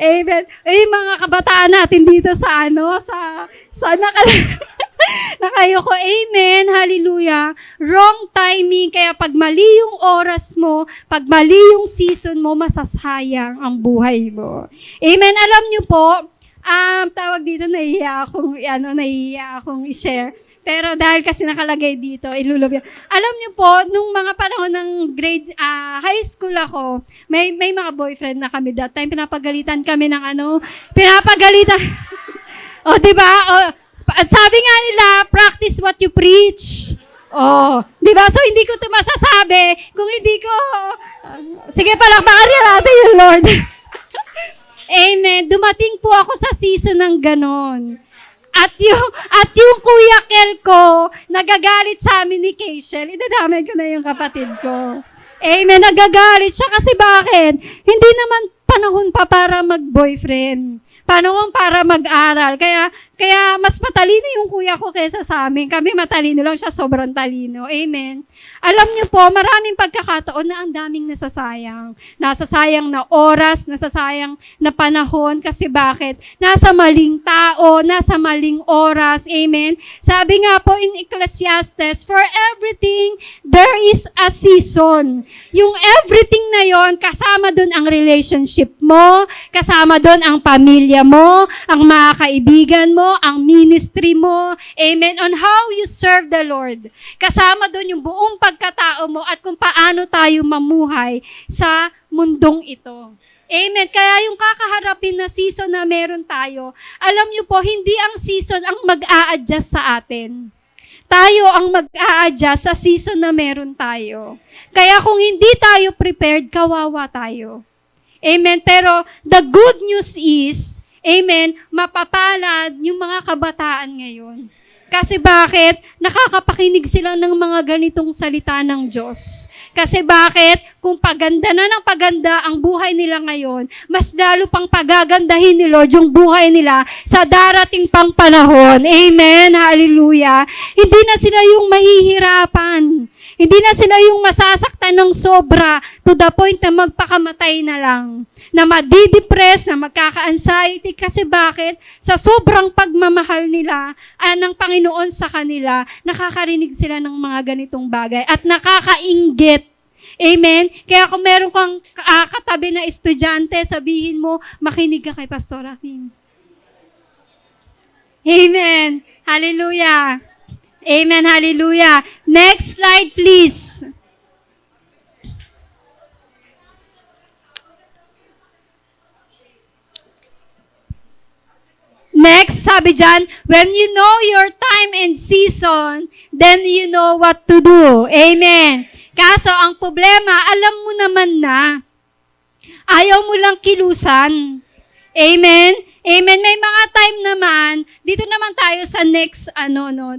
Amen. Mga kabataan natin dito sa nakayoko. Amen. Hallelujah. Wrong timing. Kaya pag mali yung oras mo, pag mali yung season mo, masasayang ang buhay mo. Amen. Alam niyo po, tawag dito, nahihiya akong i-share. Pero dahil kasi nakalagay dito, ilulubyo. Alam niyo po, nung mga panahon ng high school ako, may mga boyfriend na kami that time. Pinapagalitan kami ng pinapagalitan. O, diba? At sabi nga nila, practice what you preach. Oh, di ba? So, hindi ko ito masasabi kung hindi ko... sige, palakpakan niya natin yung Lord. Amen. Dumating po ako sa season ng ganon. At yung Kuya Kel ko, nagagalit sa amin ni Keishel. Idadamay ko na yung kapatid ko. Amen. Nagagalit siya kasi bakit? Hindi naman panahon pa para mag-boyfriend. Panahon para mag-aral. Kaya mas matalino yung kuya ko kaysa sa amin. Kami matalino lang siya, sobrang talino. Amen. Alam niyo po, maraming pagkakataon na ang daming nasasayang. Nasasayang na oras, nasasayang na panahon. Kasi bakit? Nasa maling tao, nasa maling oras. Amen. Sabi nga po in Ecclesiastes, for everything, there is a season. Yung everything na yon, kasama dun ang relationship mo, kasama dun ang pamilya mo, ang mga kaibigan mo, ang ministry mo. Amen. On how you serve the Lord. Kasama dun yung buong pagkatao mo at kung paano tayo mamuhay sa mundong ito. Amen. Kaya yung kakaharapin na season na meron tayo, alam nyo po, hindi ang season ang mag-a-adjust sa atin. Tayo ang mag-a-adjust sa season na meron tayo. Kaya kung hindi tayo prepared, kawawa tayo. Amen. Pero the good news is, amen, mapapalad yung mga kabataan ngayon. Kasi bakit? Nakakapakinig sila ng mga ganitong salita ng Diyos. Kasi bakit? Kung paganda na ng paganda ang buhay nila ngayon, mas lalo pang pagagandahin ni Lord yung buhay nila sa darating pang panahon. Amen? Hallelujah. Hindi na sila yung mahihirapan. Hindi na sila yung masasaktan ng sobra to the point na magpakamatay na lang. Na madidepress, na magkaka-anxiety. Kasi bakit? Sa sobrang pagmamahal nila ng Panginoon sa kanila, nakakarinig sila ng mga ganitong bagay at nakakainggit. Amen? Kaya kung meron kang katabi na estudyante, sabihin mo, makinig ka kay Pastor Akim. Amen. Hallelujah. Amen. Hallelujah. Next slide, please. Next, sabi dyan, when you know your time and season, then you know what to do. Amen. Kaso, ang problema, alam mo naman na, ayaw mo lang kilusan. Amen? Amen. May mga time naman, dito naman tayo sa next,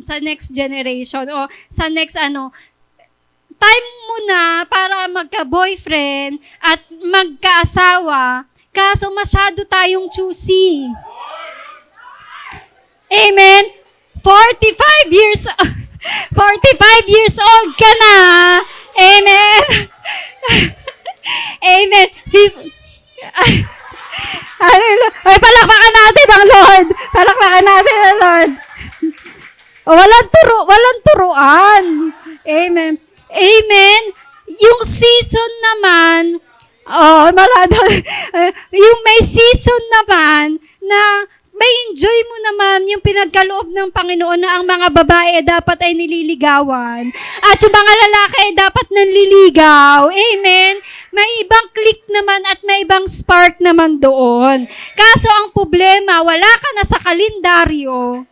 sa next generation, o sa next, time mo na para magka-boyfriend at magka-asawa, kaso masyado tayong choosy. Amen? 45 years old ka na. Amen? Amen. Hallelujah. Ay, palakpakan natin ang Lord. Palakpakan natin ang Lord. Walang turuan. Amen. Amen. Yung season naman, yung may season naman na may enjoy mo naman yung pinagkaloob ng Panginoon na ang mga babae dapat ay nililigawan. At yung mga lalaki ay dapat nanliligaw. Amen? May ibang click naman at may ibang spark naman doon. Kaso ang problema, wala ka na sa kalendaryo.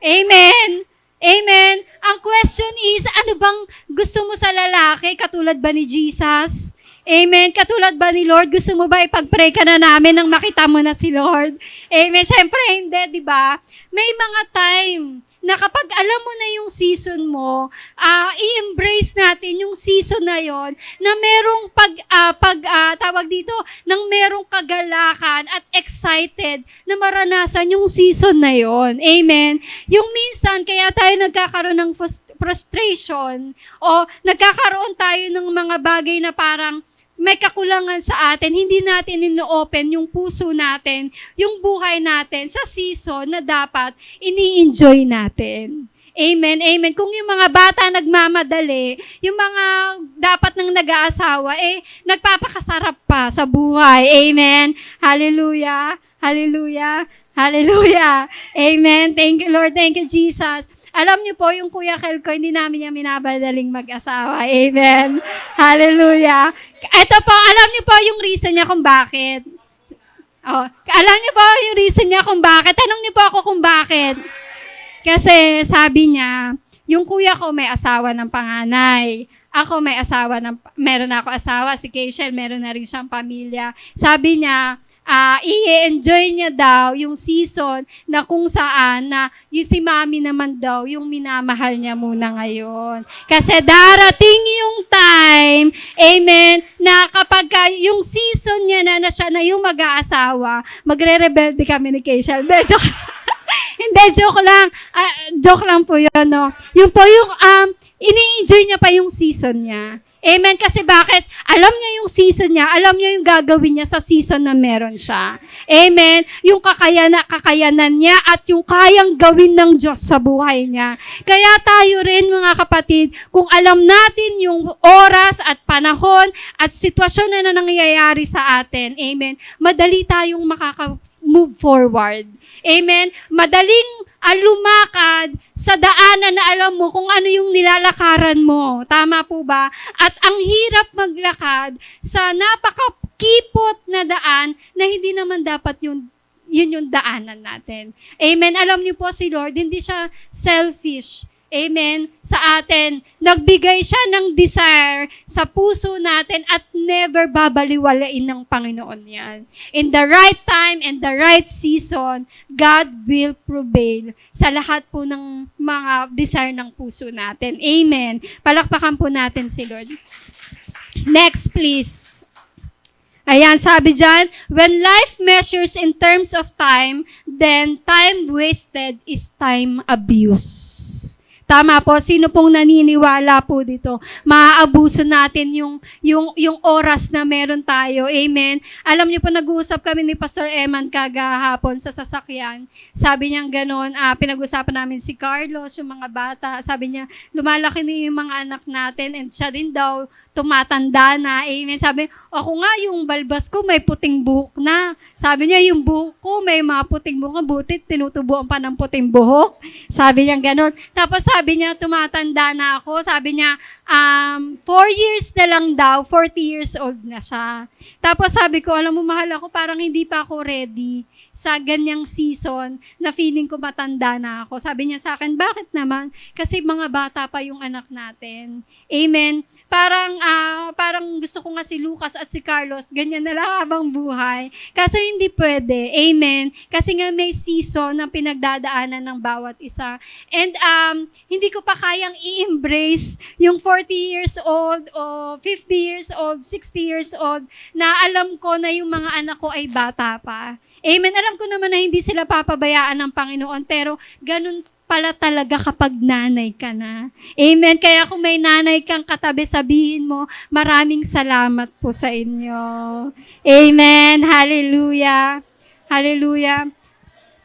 Amen? Amen? Ang question is, ano bang gusto mo sa lalaki? Katulad ba ni Jesus? Amen. Katulad ba ni Lord? Gusto mo ba ipag-pray ka na namin nang makita mo na si Lord? Amen. Siyempre hindi, di ba? May mga time na kapag alam mo na yung season mo, i-embrace natin yung season na yon na merong tawag dito, nang merong kagalakan at excited na maranasan yung season na yon. Amen. Yung minsan, kaya tayo nagkakaroon ng frustration o nagkakaroon tayo ng mga bagay na parang may kakulangan sa atin, hindi natin ino-open yung puso natin, yung buhay natin sa season na dapat ini-enjoy natin. Amen, amen. Kung yung mga bata nagmamadali, yung mga dapat nang nag-aasawa, nagpapakasarap pa sa buhay. Amen. Hallelujah. Hallelujah. Hallelujah. Amen. Thank you, Lord. Thank you, Jesus. Alam niyo po, yung Kuya Kel ko, hindi namin niya minabadaling mag-asawa. Amen. Hallelujah. Ito po, alam niyo po yung reason niya kung bakit. Alam niyo po yung reason niya kung bakit. Tanong niyo po ako kung bakit. Kasi sabi niya, yung kuya ko may asawa ng panganay. Ako may meron ako asawa, si Keishel, meron na rin siyang pamilya. Sabi niya, i-enjoy niya daw yung season na kung saan na yung si mami naman daw yung minamahal niya muna ngayon. Kasi darating yung time, amen, na kapag yung season niya na siya na yung mag-aasawa, magre-rebelde kami ni Keishel. Hindi, joke lang. Joke lang po yun, no? Yung po yung, ini-enjoy niya pa yung season niya. Amen. Kasi bakit? Alam niya yung season niya. Alam niya yung gagawin niya sa season na meron siya. Amen. Yung kakayanan niya at yung kayang gawin ng Diyos sa buhay niya. Kaya tayo rin, mga kapatid, kung alam natin yung oras at panahon at sitwasyon na nangyayari sa atin, amen, madali tayong makaka-move forward. Amen. Madaling lumakad sa daanan na alam mo kung ano yung nilalakaran mo. Tama po ba? At ang hirap maglakad sa napakakipot na daan na hindi naman dapat yun yung daanan natin. Amen. Alam niyo po si Lord, hindi siya selfish. Amen. Sa atin. Nagbigay siya ng desire sa puso natin at never babaliwalain ng Panginoon yan. In the right time and the right season, God will prevail sa lahat po ng mga desire ng puso natin. Amen. Palakpakan po natin si Lord. Next, please. Ayan, sabi dyan, when life measures in terms of time, then time wasted is time abuse. Tama po, sino pong naniniwala po dito? Maaabuso natin yung oras na meron tayo. Amen. Alam niyo po, nag-uusap kami ni Pastor Eman kagahapon sa sasakyan. Sabi niya gano'n, pinag-usapan namin si Carlos, yung mga bata. Sabi niya, lumalaki na yung mga anak natin and siya rin daw, tumatanda na. Amen. Sabi, ako nga, yung balbas ko may puting buhok na. Sabi niya, yung buhok ko may mga puting buhok na, buti tinutubuan pa ng puting buhok. Sabi niya gano'n. Tapos sabi niya, tumatanda na ako. Sabi niya, 4 years na lang daw, 40 years old na siya. Tapos sabi ko, alam mo, mahal ako, parang hindi pa ako ready sa ganyang season na feeling ko matanda na ako. Sabi niya sa akin, bakit naman? Kasi mga bata pa yung anak natin. Amen. Parang gusto ko nga si Lucas at si Carlos, ganyan na lang habang buhay. Kaso hindi pwede. Amen. Kasi nga may season na pinagdadaanan ng bawat isa. And hindi ko pa kayang i-embrace yung 40 years old o 50 years old, 60 years old na alam ko na yung mga anak ko ay bata pa. Amen. Alam ko naman na hindi sila papabayaan ng Panginoon, pero ganun pala talaga kapag nanay ka na. Amen. Kaya kung may nanay kang katabi, sabihin mo, maraming salamat po sa inyo. Amen. Hallelujah. Hallelujah.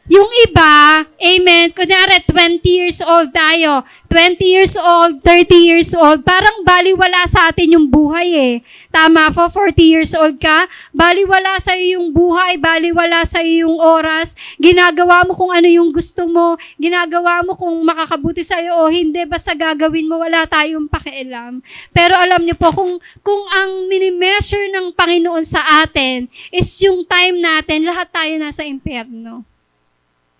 Yung iba, amen, kunyari 20 years old tayo, 20 years old, 30 years old, parang baliwala sa atin yung buhay eh. Tama po, 40 years old ka, baliwala sa iyo yung buhay, baliwala sa iyo yung oras, ginagawa mo kung ano yung gusto mo, ginagawa mo kung makakabuti sa iyo o hindi, basta gagawin mo, wala tayong pakialam. Pero alam niyo po, kung ang mini-measure ng Panginoon sa atin is yung time natin, lahat tayo nasa impyerno.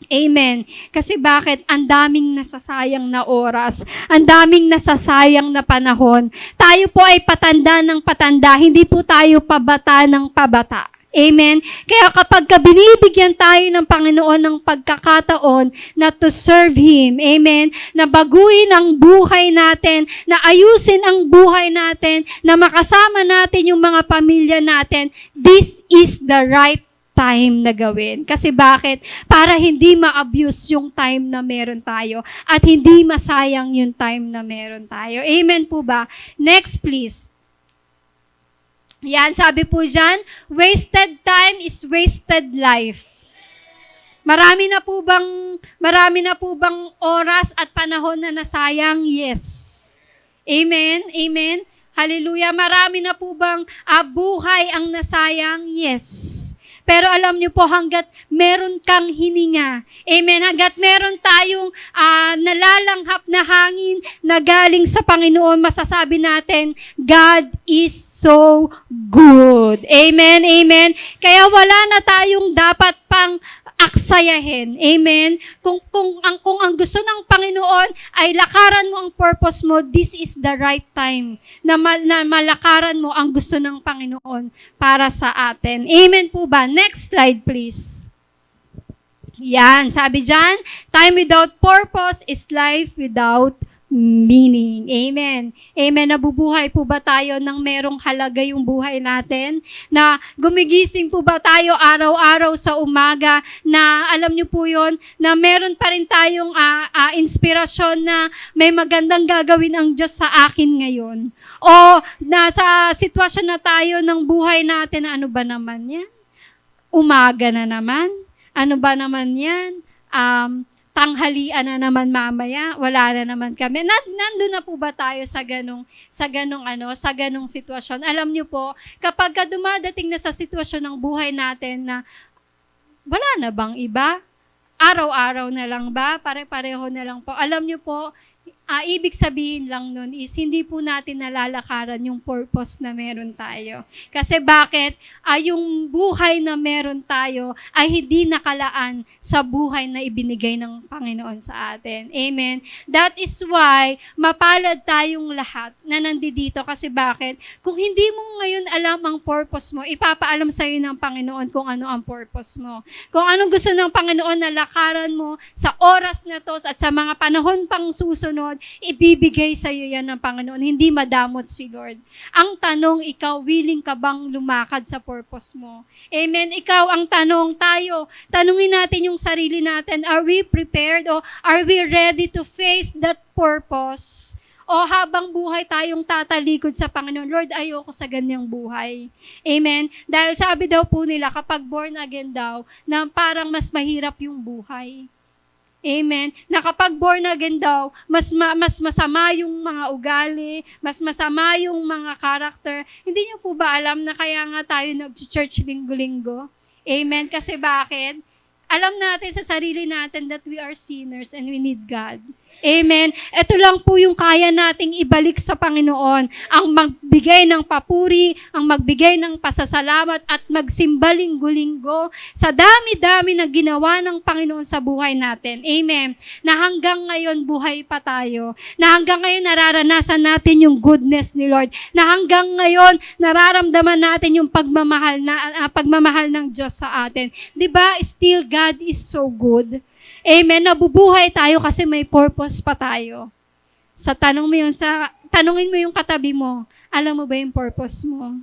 Amen. Kasi bakit? Ang daming nasasayang na oras. Ang daming nasasayang na panahon. Tayo po ay patanda ng patanda. Hindi po tayo pabata ng pabata. Amen. Kaya kapag binibigyan tayo ng Panginoon ng pagkakataon na to serve Him, amen, na baguhin ang buhay natin, na ayusin ang buhay natin, na makasama natin yung mga pamilya natin, this is the right time na gawin. Kasi bakit? Para hindi ma-abuse yung time na meron tayo at hindi masayang yung time na meron tayo. Amen po ba? Next please. Yan, sabi po dyan, wasted time is wasted life. Marami na po bang oras at panahon na nasayang? Yes. Amen? Amen? Hallelujah. Marami na po bang buhay ang nasayang? Yes. Pero alam niyo po, hanggat meron kang hininga, amen, hanggat meron tayong nalalanghap na hangin na galing sa Panginoon, masasabi natin, God is so good. Amen, amen. Kaya wala na tayong dapat pang aksayahin. Amen. Kung ang gusto ng Panginoon ay lakaran mo ang purpose mo, this is the right time na malakaran mo ang gusto ng Panginoon para sa atin. Amen po ba? Next slide please. Yan, sabi dyan, time without purpose is life without meaning. Amen. Amen. Nabubuhay po ba tayo ng merong halaga yung buhay natin? Na gumigising po ba tayo araw-araw sa umaga na alam niyo po yon na meron pa rin tayong inspirasyon na may magandang gagawin ang Diyos sa akin ngayon? O nasa sitwasyon na tayo ng buhay natin na ano ba naman yan? Umaga na naman? Ano ba naman yan? Tanghalian na naman mamaya, wala na naman kami. Nandun na po ba tayo sa ganong sitwasyon? Alam niyo po, kapag dumadating na sa sitwasyon ng buhay natin na wala na bang iba? Araw-araw na lang ba? Pare-pareho na lang po. Alam niyo po, ibig sabihin lang nun is hindi po natin nalalakaran yung purpose na meron tayo. Kasi bakit? Yung buhay na meron tayo ay hindi nakalaan sa buhay na ibinigay ng Panginoon sa atin. Amen? That is why mapalad tayong lahat na nandito. Kasi bakit? Kung hindi mo ngayon alam ang purpose mo, ipapaalam sa iyo ng Panginoon kung ano ang purpose mo. Kung anong gusto ng Panginoon na lakaran mo sa oras na to at sa mga panahon pang susunod, ibibigay sa iyo yan ng Panginoon. Hindi madamot si Lord. Ang tanong, ikaw, willing ka bang lumakad sa purpose mo? Amen. Ikaw, ang tanong, tayo, tanungin natin yung sarili natin, are we prepared o are we ready to face that purpose? O habang buhay tayong tatalikod sa Panginoon, Lord, ayoko sa ganyang buhay. Amen? Dahil sabi daw po nila, kapag born again daw, na parang mas mahirap yung buhay. Amen? Na kapag born again daw, mas masama yung mga ugali, mas masama yung mga character. Hindi niyo po ba alam na kaya nga tayo nag-church linggo-linggo? Amen? Kasi bakit? Alam natin sa sarili natin that we are sinners and we need God. Amen. Ito lang po yung kaya nating ibalik sa Panginoon. Ang magbigay ng papuri, ang magbigay ng pasasalamat at magsimba linggo-linggo sa dami-dami na ginawa ng Panginoon sa buhay natin. Amen. Na hanggang ngayon buhay pa tayo. Na hanggang ngayon nararanasan natin yung goodness ni Lord. Na hanggang ngayon nararamdaman natin yung pagmamahal ng Diyos sa atin. 'Di ba? Still God is so good. Amen. Nabubuhay tayo kasi may purpose pa tayo. Tanungin mo yung katabi mo, alam mo ba yung purpose mo?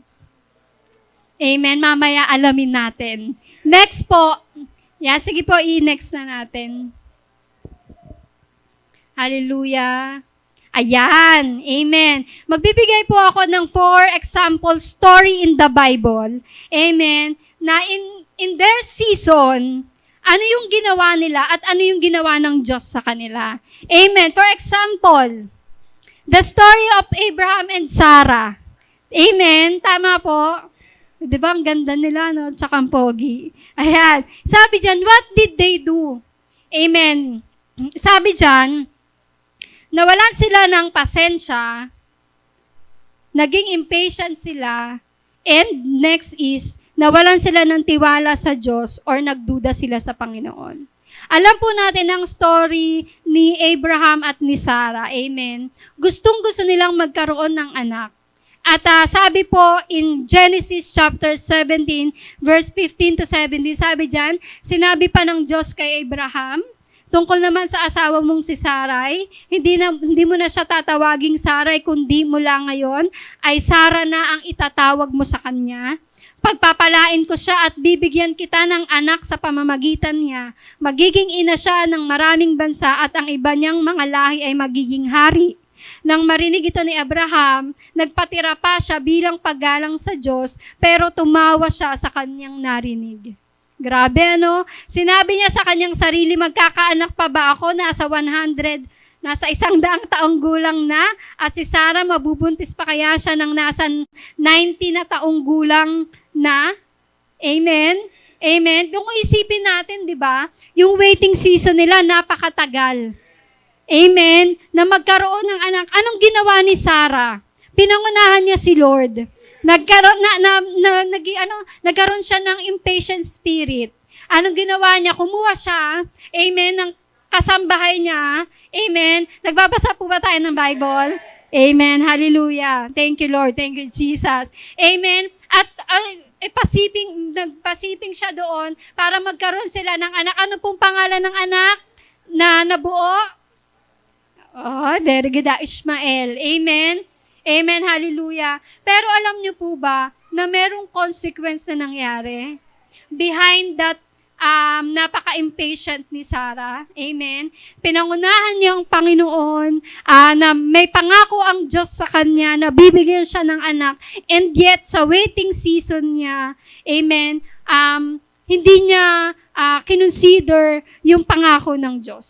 Amen. Mamaya alamin natin. Next po. Sige po, i-next na natin. Hallelujah. Ayan. Amen. Magbibigay po ako ng 4 example story in the Bible. Amen. Na in their season, ano yung ginawa nila at ano yung ginawa ng Diyos sa kanila. Amen. For example, the story of Abraham and Sarah. Amen. Tama po. Di ba, ang ganda nila, no? Tsaka ang pogi. Ayan. Sabi dyan, what did they do? Amen. Sabi dyan, nawalan sila ng pasensya, naging impatient sila, and next is, nawalan sila ng tiwala sa Diyos or nagduda sila sa Panginoon. Alam po natin ang story ni Abraham at ni Sarah. Amen. Gustong-gusto nilang magkaroon ng anak. At sabi po in Genesis chapter 17, verse 15 to 17, sabi dyan, sinabi pa ng Diyos kay Abraham, tungkol naman sa asawa mong si Sarai, hindi mo na siya tatawaging Sarai, kundi mula ngayon ay Sarah na ang itatawag mo sa kanya. Pagpapalain ko siya at bibigyan kita ng anak sa pamamagitan niya. Magiging ina siya ng maraming bansa at ang iba niyang mga lahi ay magiging hari. Nang marinig ito ni Abraham, nagpatira pa siya bilang paggalang sa Diyos, pero tumawa siya sa kanyang narinig. Grabe, ano? Sinabi niya sa kanyang sarili, magkakaanak pa ba ako? Nasa 100 taong gulang na, at si Sarah mabubuntis pa kaya siya ng nasa 90 na taong gulang na? Amen? Amen? Kung isipin natin, di ba, yung waiting season nila napakatagal. Amen? Na magkaroon ng anak. Anong ginawa ni Sarah? Pinangunahan niya si Lord. Nagkaroon siya ng impatient spirit. Anong ginawa niya? Kumuha siya, amen, ng kasambahay niya. Amen. Nagbabasa po ba tayo ng Bible? Amen. Hallelujah. Thank you, Lord. Thank you, Jesus. Amen. At nagpasiping siya doon para magkaroon sila ng anak. Ano pong pangalan ng anak na nabuo? Dergida Ishmael. Amen. Amen. Hallelujah. Pero alam niyo po ba na merong consequence na nangyari behind that napaka-impatient ni Sarah. Amen. Pinangunahan niya ang Panginoon na may pangako ang Diyos sa kanya na bibigyan siya ng anak. And yet, sa waiting season niya, amen, hindi niya kinonsider yung pangako ng Diyos.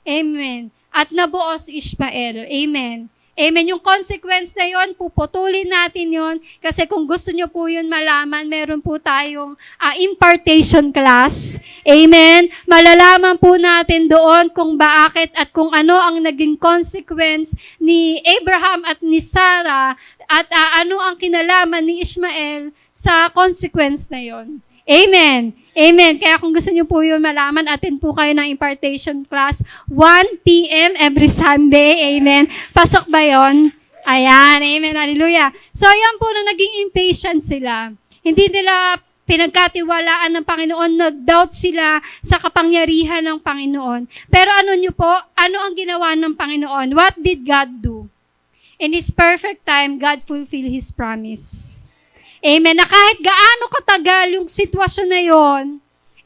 Amen. At nabuo si Ishmael. Amen. Amen. Yung consequence na yon, puputulin natin yon kasi kung gusto nyo po yun malaman, meron po tayong impartation class. Amen. Malalaman po natin doon kung bakit at kung ano ang naging consequence ni Abraham at ni Sarah at ano ang kinalaman ni Ishmael sa consequence na yon. Amen. Amen. Kaya kung gusto niyo po yun malaman, attend po kayo ng impartation class 1 p.m. every Sunday. Amen. Pasok ba yon? Ayan. Amen. Hallelujah. So, ayan po na naging impatient sila. Hindi nila pinagkatiwalaan ng Panginoon, nag-doubt sila sa kapangyarihan ng Panginoon. Pero ano nyo po? Ano ang ginawa ng Panginoon? What did God do? In His perfect time, God fulfilled His promise. Amen. Na kahit gaano katagal yung sitwasyon na yon,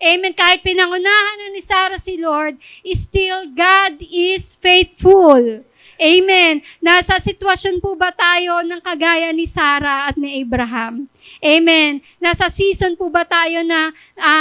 amen, kahit pinangunahan na ni Sarah si Lord, still God is faithful. Amen. Nasa sitwasyon po ba tayo ng kagaya ni Sarah at ni Abraham? Amen. Nasa season po ba tayo na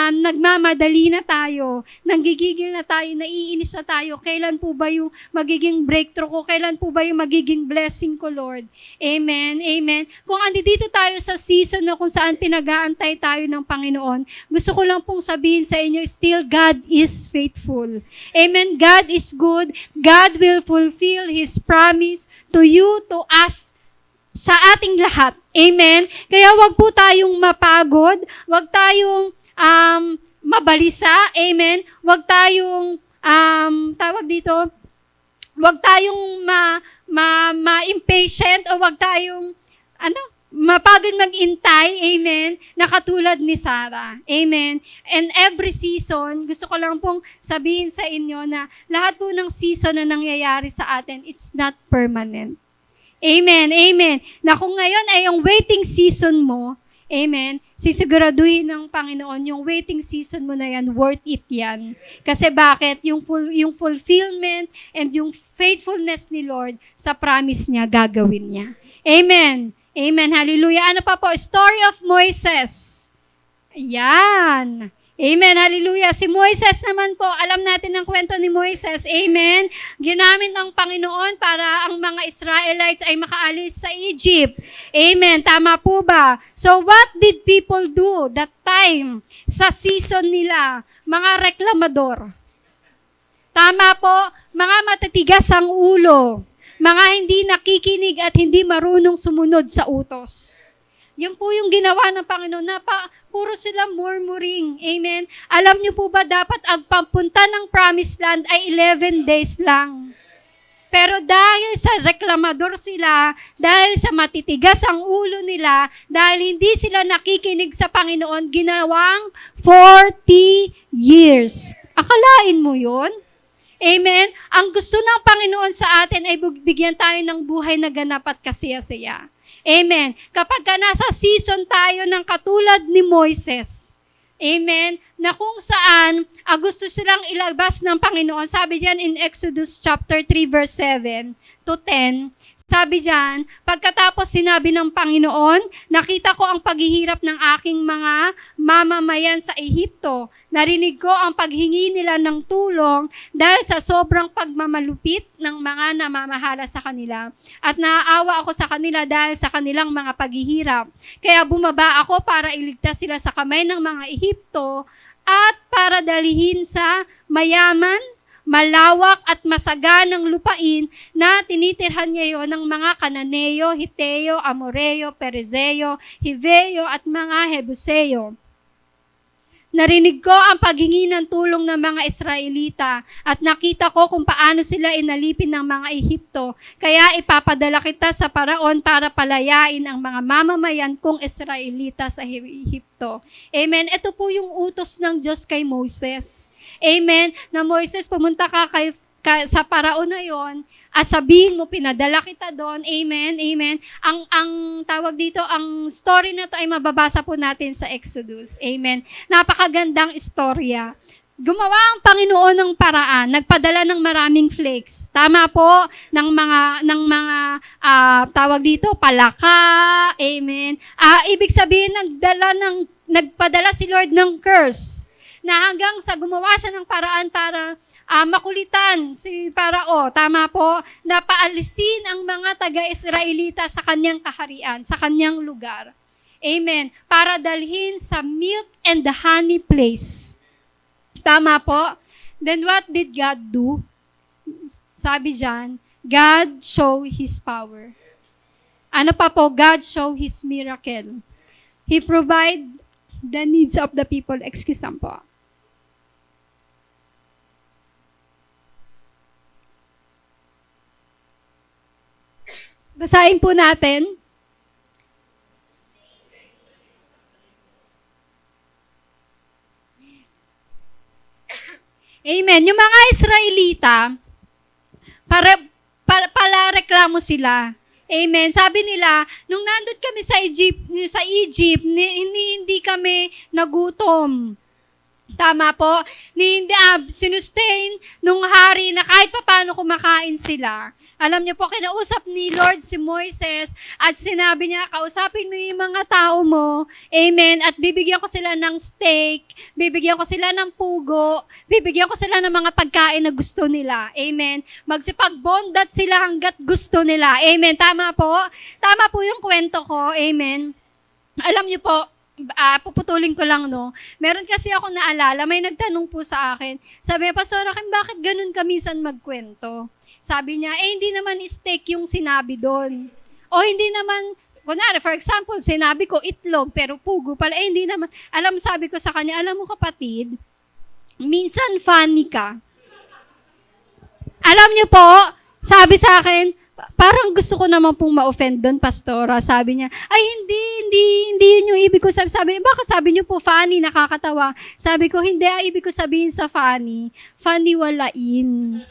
nagmamadali na tayo, nanggigigil na tayo, naiinis na tayo? Kailan po ba yung magiging breakthrough ko? Kailan po ba yung magiging blessing ko, Lord? Amen. Amen. Kung andito tayo sa season na kung saan pinag-aantay tayo ng Panginoon, gusto ko lang pong sabihin sa inyo, still God is faithful. Amen. God is good. God will fulfill His promise to you, to us, sa ating lahat. Amen? Kaya wag po tayong mapagod, wag tayong mabalisa. Amen? Wag tayong, wag tayong ma-impatient o wag tayong, mapagod mag-intay. Amen? Na katulad ni Sarah. Amen? And every season, gusto ko lang pong sabihin sa inyo na lahat po ng season na nangyayari sa atin, it's not permanent. Amen, amen. Na kung ngayon ay yung waiting season mo, amen, sisiguraduhin ng Panginoon, yung waiting season mo na yan, worth it yan. Kasi bakit? Yung fulfillment and yung faithfulness ni Lord sa promise niya, gagawin niya. Amen. Amen. Hallelujah. Ano pa po? Story of Moises. Yan. Amen. Hallelujah. Si Moises naman po, alam natin ang kwento ni Moises. Amen. Ginamit ng Panginoon para ang mga Israelites ay makaalis sa Egypt. Amen. Tama po ba? So what did people do that time sa season nila? Mga reklamador. Tama po, mga matatigas ang ulo. Mga hindi nakikinig at hindi marunong sumunod sa utos. Yun po yung ginawa ng Panginoon na puro sila murmuring. Amen? Alam niyo po ba dapat ang pagpunta ng promised land ay 11 days lang. Pero dahil sa reklamador sila, dahil sa matitigas ang ulo nila, dahil hindi sila nakikinig sa Panginoon, ginawang 40 years. Akalain mo yun? Amen? Ang gusto ng Panginoon sa atin ay bigyan tayo ng buhay na ganap at kasaya-saya. Amen. Kapag nasa season tayo ng katulad ni Moises, amen, na kung saan gusto silang ilabas ng Panginoon. Sabi diyan in Exodus chapter 3 verse 7 to 10, sabi diyan, pagkatapos sinabi ng Panginoon, nakita ko ang paghihirap ng aking mga mamamayan sa Ehipto. Narinig ko ang paghingi nila ng tulong dahil sa sobrang pagmamalupit ng mga namamahala sa kanila. At naaawa ako sa kanila dahil sa kanilang mga paghihirap. Kaya bumaba ako para iligtas sila sa kamay ng mga Ehipto at para dalihin sa mayaman, malawak at masaganang lupain na tinitirhan ngayon ng mga Kananeo, Hiteo, Amoreo, Perezeo, Hiveo at mga Hebuseo. Narinig ko ang paghingi ng tulong ng mga Israelita at nakita ko kung paano sila inalipin ng mga Ehipto. Kaya ipapadala kita sa Paraon para palayain ang mga mamamayan kong Israelita sa Ehipto. Amen. Ito po yung utos ng Diyos kay Moses. Amen. Na Moises, pumunta ka sa Paraon na yon at sabihin mo, pinadala kita doon. Amen. Amen. Ang tawag dito, ang story na to ay mababasa po natin sa Exodus. Amen. Napakagandang istorya. Gumawa ang Panginoon ng paraan, nagpadala ng maraming flakes. Tama po, ng mga tawag dito, palaka. Amen. Ibig sabihin, nagpadala si Lord ng curse. Na hanggang sa gumawa siya ng paraan para makulitan si Parao, tama po, na paalisin ang mga taga-Israelita sa kanyang kaharian, sa kanyang lugar. Amen. Para dalhin sa milk and the honey place. Tama po? Then what did God do? Sabi diyan, God show His power. Ano pa po? God show His miracle. He provide the needs of the people. Excuse lang po. Basahin po natin. Amen. Yung mga Israelita, pala reklamo sila. Amen. Sabi nila, nung nandun kami sa Egypt, hindi kami nagutom. Tama po. Hindi sinustain nung hari na kahit paano kumakain sila. Alam niyo po, kinausap ni Lord si Moises at sinabi niya, kausapin mo yung mga tao mo, amen, at bibigyan ko sila ng steak, bibigyan ko sila ng pugo, bibigyan ko sila ng mga pagkain na gusto nila, amen. Magsipag-bondat sila hanggat gusto nila, amen. Tama po? Tama po yung kwento ko, amen. Alam niyo po, puputulin ko lang, no? Meron kasi ako naalala, may nagtanong po sa akin, sabi niya, Pastor Rakim, bakit ganun ka minsan magkwento? Sabi niya, hindi naman steak yung sinabi doon. O hindi naman, kunwari, for example, sinabi ko itlog, pero pugo pala, hindi naman. Sabi ko sa kanya, alam mo kapatid, minsan funny ka. Alam niyo po, sabi sa akin, parang gusto ko naman pong ma-offend doon, Pastora. Sabi niya, ay hindi yun yung ibig ko sabihin. Sabi, baka sabi niyo po funny, nakakatawa. Sabi ko, hindi, ibig ko sabihin sa funny walain.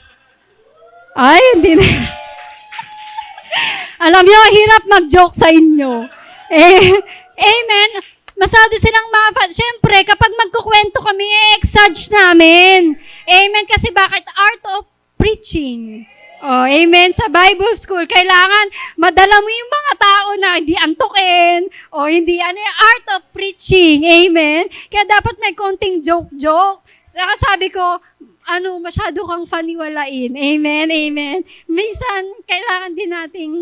Ay, hindi na. Alam niyo, hirap mag-joke sa inyo. Amen. Masyado silang Siyempre, kapag magkukwento kami, exage namin. Amen. Kasi bakit? Art of preaching. Oh, amen. Sa Bible school, kailangan madala mo yung mga tao na hindi antukin o hindi art of preaching. Amen. Kaya dapat may konting joke-joke. Saka sabi ko, masyado kang faniwalain. Amen, amen. Minsan, kailangan din nating,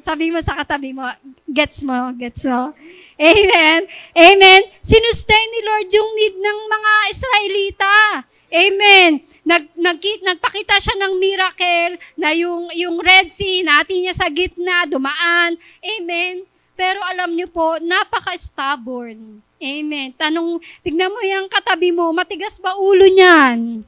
sabi mo sa katabi mo, gets mo. Amen, amen. Sinustain ni Lord yung need ng mga Israelita. Amen. Nagpakita siya ng miracle na yung Red Sea, natin niya sa gitna, dumaan. Amen. Pero alam niyo po, napaka-stubborn. Amen. Tignan mo yung katabi mo, matigas ba ulo niyan?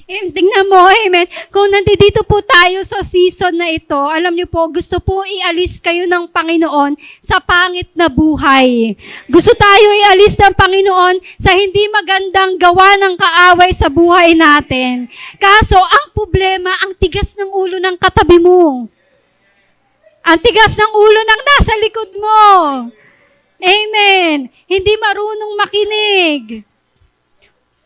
Tignan mo, amen. Kung nandito po tayo sa season na ito, alam niyo po, gusto po ialis kayo ng Panginoon sa pangit na buhay. Gusto tayo ialis ng Panginoon sa hindi magandang gawa ng kaaway sa buhay natin. Kaso, ang problema, ang tigas ng ulo ng katabi mo. Ang tigas ng ulo ng nasa likod mo. Amen. Hindi marunong makinig.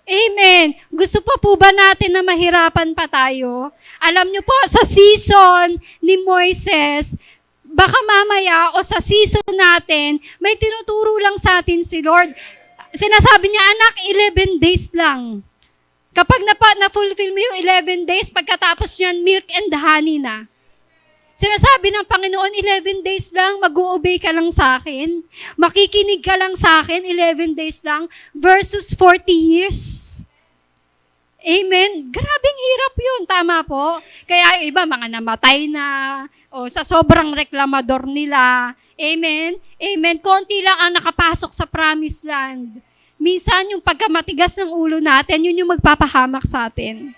Amen. Gusto pa po ba natin na mahirapan pa tayo? Alam niyo po, sa season ni Moises, baka mamaya o sa season natin, may tinuturo lang sa atin si Lord. Sinasabi niya, anak, 11 days lang. Kapag na-fulfill mo yung 11 days, pagkatapos niyan, milk and honey na. Sinasabi ng Panginoon, 11 days lang, mag-o-obey ka lang sa akin. Makikinig ka lang sa akin, 11 days lang, versus 40 years. Amen. Grabing hirap yun, tama po. Kaya iba, mga namatay na, o sa sobrang reklamador nila. Amen. Amen. Konti lang ang nakapasok sa promised land. Minsan, yung pagkamatigas ng ulo natin, yun yung magpapahamak sa atin.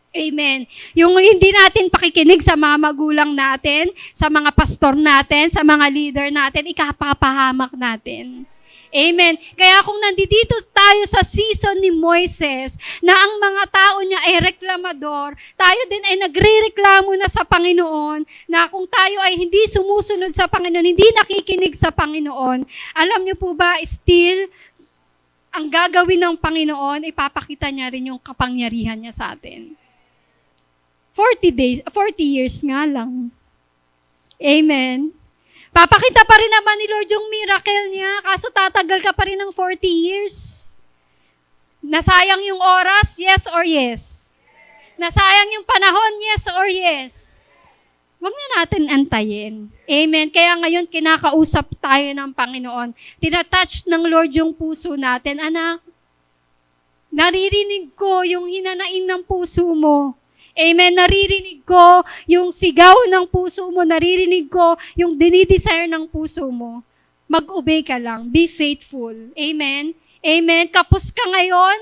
Amen. Yung hindi natin pakikinig sa mga magulang natin, sa mga pastor natin, sa mga leader natin, ikapapahamak natin. Amen. Kaya kung nandito tayo sa season ni Moises, na ang mga tao niya ay reklamador, tayo din ay nagre-reklamo na sa Panginoon, na kung tayo ay hindi sumusunod sa Panginoon, hindi nakikinig sa Panginoon, alam niyo po ba, still, ang gagawin ng Panginoon, ipapakita niya rin yung kapangyarihan niya sa atin. 40 years nga lang. Amen. Papakita pa rin naman ni Lord yung miracle niya, kaso tatagal ka pa rin ng 40 years. Nasayang yung oras, yes or yes? Nasayang yung panahon, yes or yes? Huwag na natin antayin. Amen. Kaya ngayon, kinakausap tayo ng Panginoon. Tinatouch ng Lord yung puso natin. Anak, naririnig ko yung hinanaing ng puso mo. Amen. Naririnig ko yung sigaw ng puso mo. Naririnig ko yung dinidesire ng puso mo. Mag-obey ka lang. Be faithful. Amen. Amen. Kapos ka ngayon.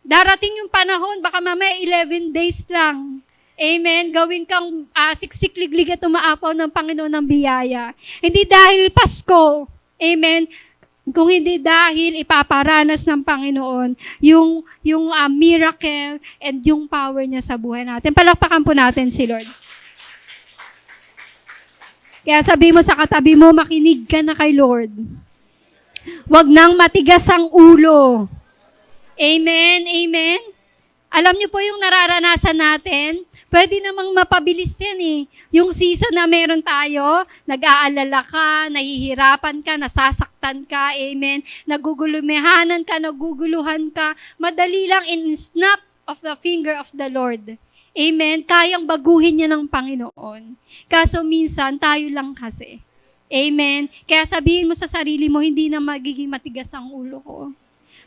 Darating yung panahon, baka mamaya 11 days lang. Amen. Gawin kang siksik-liglig at umaapaw ng Panginoon ng biyaya. Hindi dahil Pasko. Amen. Kung hindi dahil ipaparanas ng Panginoon yung miracle and yung power niya sa buhay natin. Palakpakan po natin si Lord. Kaya sabi mo sa katabi mo, makinig ka na kay Lord. Huwag nang matigas ang ulo. Amen, amen. Alam niyo po yung nararanasan natin, pwede namang mapabilis yan eh. Yung season na meron tayo, nag-aalala ka, nahihirapan ka, nasasaktan ka, amen. Nagugulumihanan ka, naguguluhan ka. Madali lang in snap of the finger of the Lord. Amen. Kayang baguhin niya ng Panginoon. Kaso minsan, tayo lang kasi. Amen. Kaya sabihin mo sa sarili mo, hindi na magiging matigas ang ulo ko.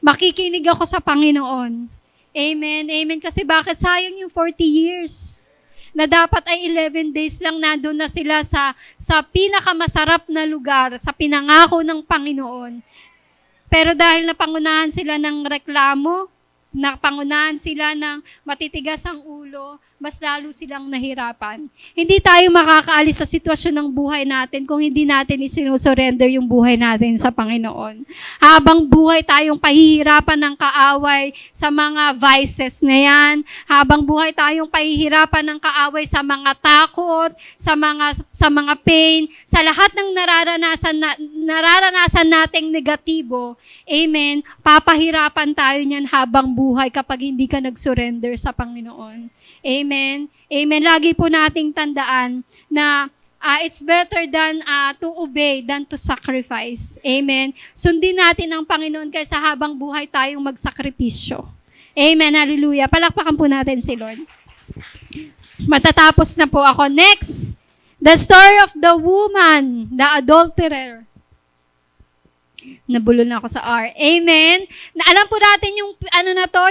Makikinig ako sa Panginoon. Amen. Amen. Kasi bakit sayang yung 40 years? Na dapat ay 11 days lang nandun na sila sa pinakamasarap na lugar, sa pinangako ng Panginoon. Pero dahil napangunahan sila ng reklamo, napangunahan sila ng matitigas ang ulo, mas lalo silang nahirapan. Hindi tayo makakaalis sa sitwasyon ng buhay natin kung hindi natin isinusurrender yung buhay natin sa Panginoon. Habang buhay tayong pahihirapan ng kaaway sa mga vices na yan, habang buhay tayong pahihirapan ng kaaway sa mga takot, sa mga pain, sa lahat ng nararanasan nating negatibo, amen, papahirapan tayo niyan habang buhay kapag hindi ka nag-surrender sa Panginoon. Amen. Amen. Lagi po nating tandaan na it's better than to obey than to sacrifice. Amen. Sundin natin ang Panginoon kaysa habang buhay tayong magsakripisyo. Amen. Hallelujah. Palakpakan po natin si Lord. Matatapos na po ako. Next, the story of the woman, the adulterer. Nabulol na ako sa R. Amen. Alam po natin yung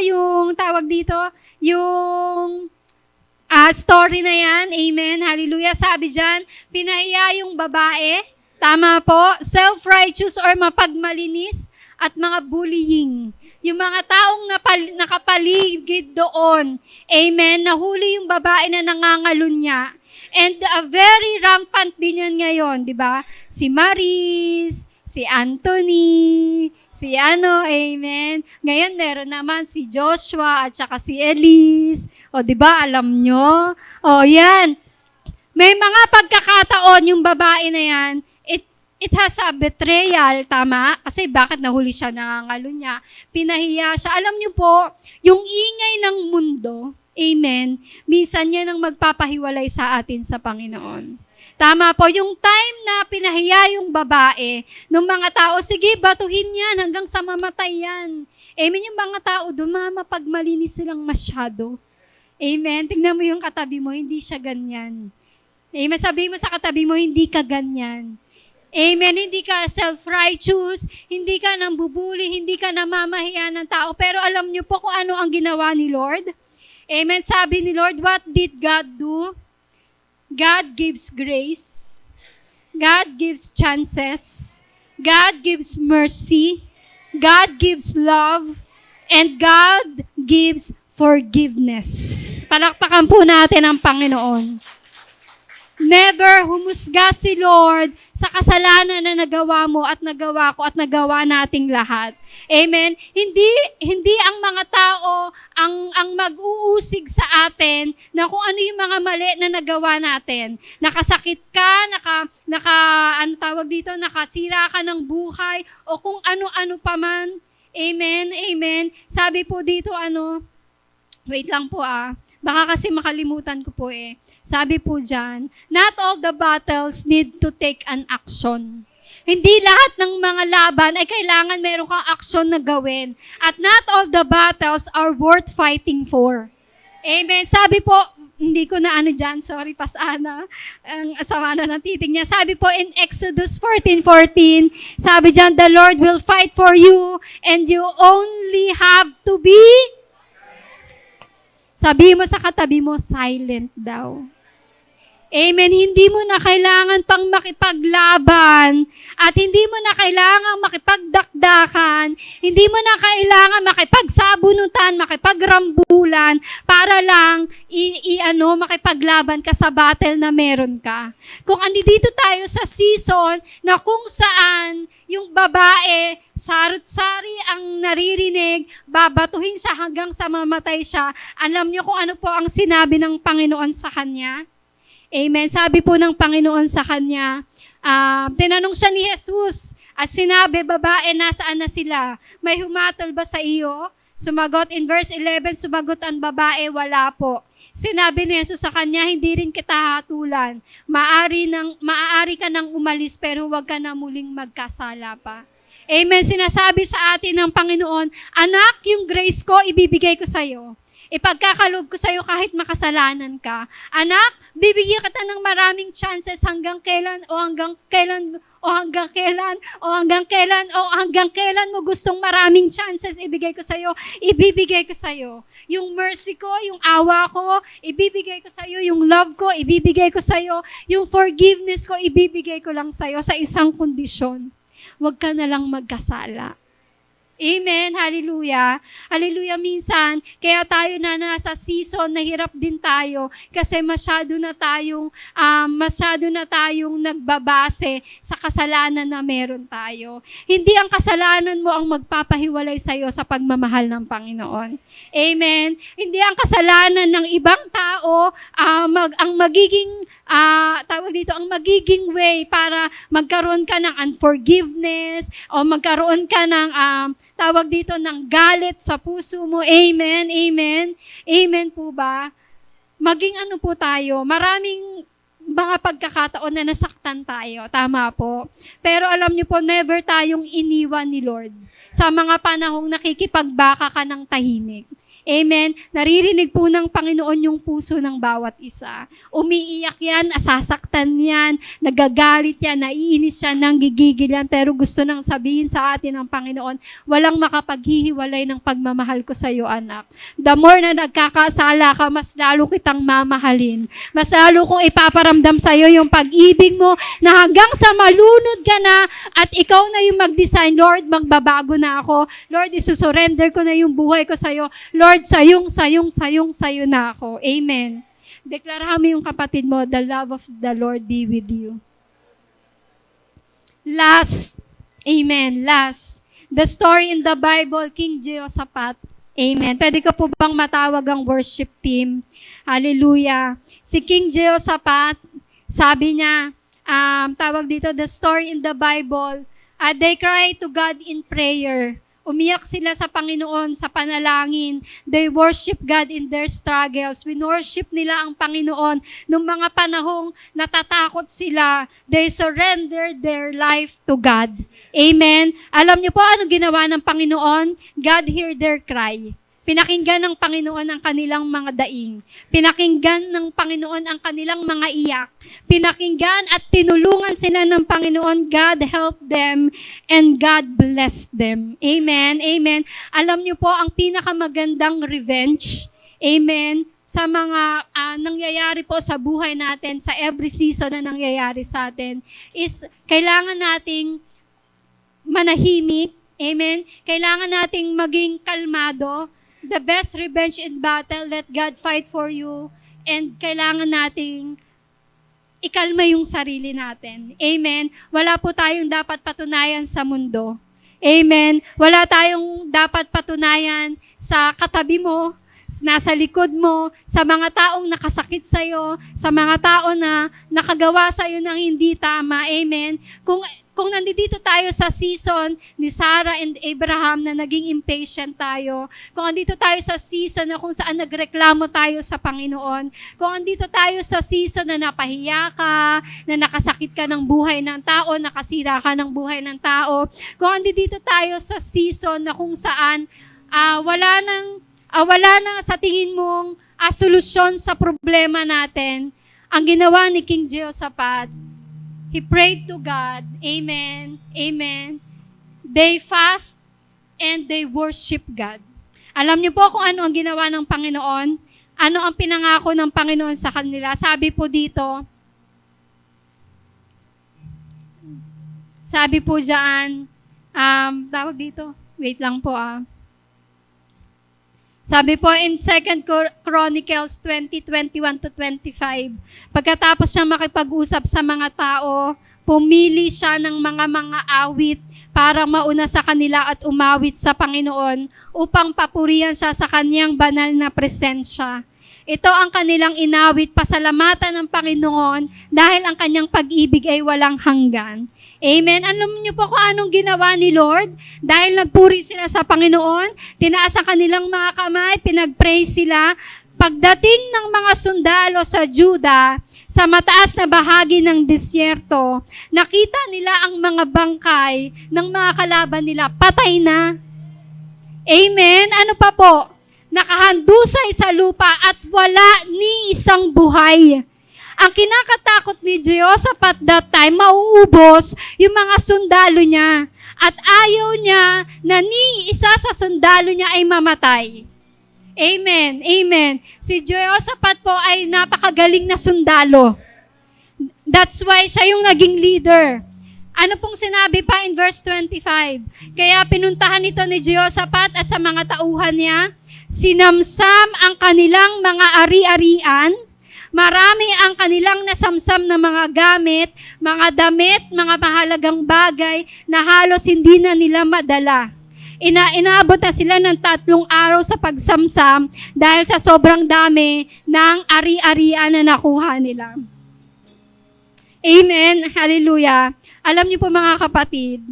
yung tawag dito, yung story na yan. Amen. Hallelujah. Sabi dyan, pinahiya yung babae. Tama po. Self-righteous or mapagmalinis at mga bullying. Yung mga taong nakapaligid doon. Amen. Nahuli yung babae na nangangalunya. And very rampant din yan ngayon. Diba? Si Maris, si Anthony, si amen. Ngayon meron naman si Joshua at saka si Elise. O di ba alam nyo? O yan. May mga pagkakataon yung babae na yan, it has a betrayal, tama? Kasi bakit nahuli siya, nangangalunya, pinahiya siya. Alam nyo po, yung ingay ng mundo, amen, minsan yan ang magpapahiwalay sa atin sa Panginoon. Tama po, yung time na pinahiya yung babae, ng mga tao, sige, batuhin yan hanggang sa mamatay yan. Amen, yung mga tao doon, mapagmalinis silang masyado. Amen, tingnan mo yung katabi mo, hindi siya ganyan. Amen, sabihin mo sa katabi mo, hindi ka ganyan. Amen, hindi ka self-righteous, hindi ka nambubuli, hindi ka namamahiya ng tao. Pero alam niyo po kung ano ang ginawa ni Lord? Amen, sabi ni Lord, what did God do? God gives grace. God gives chances. God gives mercy. God gives love. And God gives forgiveness. Palakpakan po natin ang Panginoon. Never humusga si Lord sa kasalanan na nagawa mo at nagawa ko at nagawa nating lahat. Amen? Hindi ang mga tao ang mag-uusig sa atin na kung ano yung mga mali na nagawa natin. Nakasakit ka, nakasira ka ng buhay, o kung ano-ano pa man. Amen? Amen? Sabi po dito, wait lang po baka kasi makalimutan ko po Sabi po dyan, not all the battles need to take an action. Hindi lahat ng mga laban ay kailangan meron kang action na gawin. At not all the battles are worth fighting for. Amen. Sabi po, hindi ko na dyan, sorry, Pasana. Ang asawa na ng titig niya. Sabi po in Exodus 14:14, sabi dyan, the Lord will fight for you and you only have to be, sabi mo sa katabi mo, silent daw. Amen. Hindi mo na kailangan pang makipaglaban at hindi mo na kailangan makipagdakdakan. Hindi mo na kailangan makipagsabunutan, makipagrambulan para lang makipaglaban ka sa battle na meron ka. Kung andito tayo sa season na kung saan yung babae, sarot-sari ang naririnig, babatuhin siya hanggang sa mamatay siya. Alam niyo kung ano po ang sinabi ng Panginoon sa kanya? Amen. Sabi po ng Panginoon sa kanya, tinanong siya ni Jesus at sinabi, babae, nasaan na sila? May humatol ba sa iyo? Sumagot in verse 11, sumagot ang babae, wala po. Sinabi ni Jesus sa kanya, hindi rin kita hatulan. Maaari ka nang umalis pero huwag ka na muling magkasala pa. Amen. Sinasabi sa atin ng Panginoon, anak, yung grace ko, ibibigay ko sa iyo. Ipagkakaloob ko sa iyo kahit makasalanan ka. Anak, bibigyan kita ng maraming chances hanggang kailan mo gustong maraming chances ibigay ko sa iyo. Ibibigay ko sa iyo. Yung mercy ko, yung awa ko, ibibigay ko sa iyo. Yung love ko, ibibigay ko sa iyo. Yung forgiveness ko, ibibigay ko lang sa iyo sa isang kondisyon. Huwag ka na lang magkasala. Amen. Hallelujah. Hallelujah. Minsan, kaya tayo na nasa season, nahirap din tayo kasi masyado na tayong nagbabase sa kasalanan na meron tayo. Hindi ang kasalanan mo ang magpapahiwalay sa iyo sa pagmamahal ng Panginoon. Amen. Hindi ang kasalanan ng ibang tao ang magiging way para magkaroon ka ng unforgiveness o magkaroon ka ng ng galit sa puso mo. Amen. Amen. Amen po ba? Maging ano po tayo, maraming mga pagkakataon na nasaktan tayo. Tama po. Pero alam niyo po, never tayong iniwan ni Lord sa mga panahong nakikipagbaka ka ng tahimik. Amen. Naririnig po ng Panginoon yung puso ng bawat isa. Umiiyak yan, asasaktan yan, nagagalit yan, naiinis yan, nanggigigil yan, pero gusto nang sabihin sa atin ng Panginoon, walang makapaghihiwalay ng pagmamahal ko sa iyo, anak. The more na nagkakasala ka, mas lalo kitang mamahalin. Mas lalo kong ipaparamdam sa iyo yung pag-ibig mo na hanggang sa malunod ka na at ikaw na yung mag-design, Lord, magbabago na ako. Lord, isusurrender ko na yung buhay ko sa iyo. Lord, sayong na ako. Amen. Deklarahan mo yung kapatid mo, the love of the Lord be with you. Last, the story in the Bible, King Jehoshaphat. Amen. Pwede ka po bang matawag ang worship team? Hallelujah. Si King Jehoshaphat, sabi niya, the story in the Bible, they cry to God in prayer. Umiyak sila sa Panginoon sa panalangin. They worship God in their struggles. Winworship nila ang Panginoon nung mga panahong natatakot sila. They surrendered their life to God. Amen. Alam niyo po ano ginawa ng Panginoon? God heard their cry. Pinakinggan ng Panginoon ang kanilang mga daing. Pinakinggan ng Panginoon ang kanilang mga iyak. Pinakinggan at tinulungan sila ng Panginoon. God help them and God bless them. Amen. Amen. Alam niyo po, ang pinakamagandang revenge, amen, sa mga nangyayari po sa buhay natin, sa every season na nangyayari sa atin, is kailangan nating manahimik. Amen. Kailangan nating maging kalmado. The best revenge in battle, let God fight for you. And kailangan nating ikalma yung sarili natin. Amen. Wala po tayong dapat patunayan sa mundo. Amen. Wala tayong dapat patunayan sa katabi mo, nasa likod mo, sa mga taong nakasakit sa'yo, sa mga tao na nakagawa sa'yo ng hindi tama. Amen. Kung nandito tayo sa season ni Sarah and Abraham na naging impatient tayo, kung nandito tayo sa season na kung saan nagreklamo tayo sa Panginoon, kung nandito tayo sa season na napahiya ka, na nakasakit ka ng buhay ng tao, nakasira ka ng buhay ng tao, kung nandito tayo sa season na kung saan wala nang sa tingin mong solusyon sa problema natin, ang ginawa ni King Jehoshaphat, he prayed to God. Amen. Amen. They fast and they worship God. Alam niyo po kung ano ang ginawa ng Panginoon? Ano ang pinangako ng Panginoon sa kanila? Sabi po dito, wait lang po Sabi po in 2 Chronicles 20:21-25, pagkatapos siya makipag-usap sa mga tao, pumili siya ng mga awit para mauna sa kanila at umawit sa Panginoon upang papurihan siya sa kanyang banal na presensya. Ito ang kanilang inawit, pasalamatan ng Panginoon dahil ang kanyang pag-ibig ay walang hanggan. Amen. Alam niyo po kung anong ginawa ni Lord? Dahil nagpuri sila sa Panginoon, tinaas ang kanilang mga kamay, pinag-pray sila. Pagdating ng mga sundalo sa Juda, sa mataas na bahagi ng disyerto, nakita nila ang mga bangkay ng mga kalaban nila, patay na. Amen. Ano pa po? Nakahandusay sa lupa at wala ni isang buhay. Ang kinakatakot ni Jehoshaphat that time, mauubos yung mga sundalo niya. At ayaw niya na ni isa sa sundalo niya ay mamatay. Amen. Amen. Si Jehoshaphat po ay napakagaling na sundalo. That's why siya yung naging leader. Ano pong sinabi pa in verse 25? Kaya pinuntahan ito ni Jehoshaphat at sa mga tauhan niya, sinamsam ang kanilang mga ari-arian, marami ang kanilang nasamsam na mga gamit, mga damit, mga mahalagang bagay na halos hindi na nila madala. Inaabot na sila ng 3 araw sa pagsamsam dahil sa sobrang dami ng ari-arian na nakuha nila. Amen. Hallelujah. Alam niyo po mga kapatid,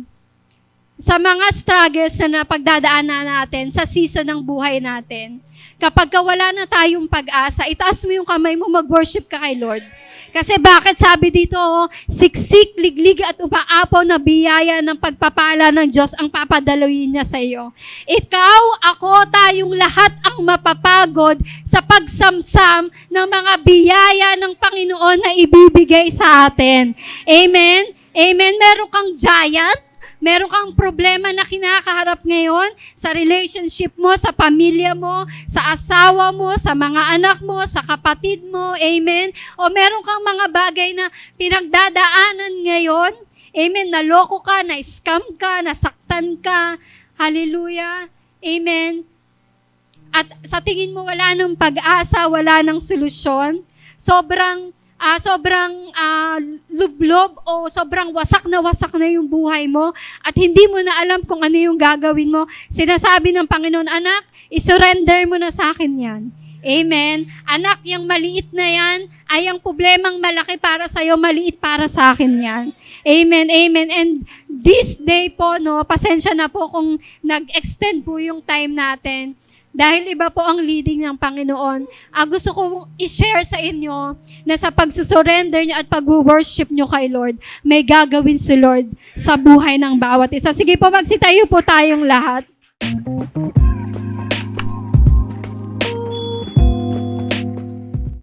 sa mga struggles na napagdadaanan natin sa season ng buhay natin, kapag wala na tayong pag-asa, itaas mo yung kamay mo, mag-worship ka kay Lord. Kasi bakit sabi dito, siksik, liglig at umaapaw na biyaya ng pagpapala ng Diyos ang papadaloyin niya sa iyo. Ikaw, ako, tayong lahat ang mapapagod sa pagsamsam ng mga biyaya ng Panginoon na ibibigay sa atin. Amen? Amen? Meron kang giant, meron kang problema na kinakaharap ngayon sa relationship mo, sa pamilya mo, sa asawa mo, sa mga anak mo, sa kapatid mo, amen? O meron kang mga bagay na pinagdadaanan ngayon, amen? Naloko ka, na-scam ka, nasaktan ka, hallelujah, amen? At sa tingin mo wala nang pag-asa, wala nang solusyon, sobrang lublob o sobrang wasak na yung buhay mo at hindi mo na alam kung ano yung gagawin mo. Sinasabi ng Panginoon, anak, isurrender mo na sa akin yan. Amen. Anak, yung maliit na yan ay ang problemang malaki para sa'yo, maliit para sa akin yan. Amen, amen. And this day po, pasensya na po kung nag-extend po yung time natin. Dahil iba po ang leading ng Panginoon. Ang gusto kong i-share sa inyo na sa pagsusurrender nyo at pag-worship nyo kay Lord, may gagawin si Lord sa buhay ng bawat isa. Sige po, magsitayo po tayong lahat.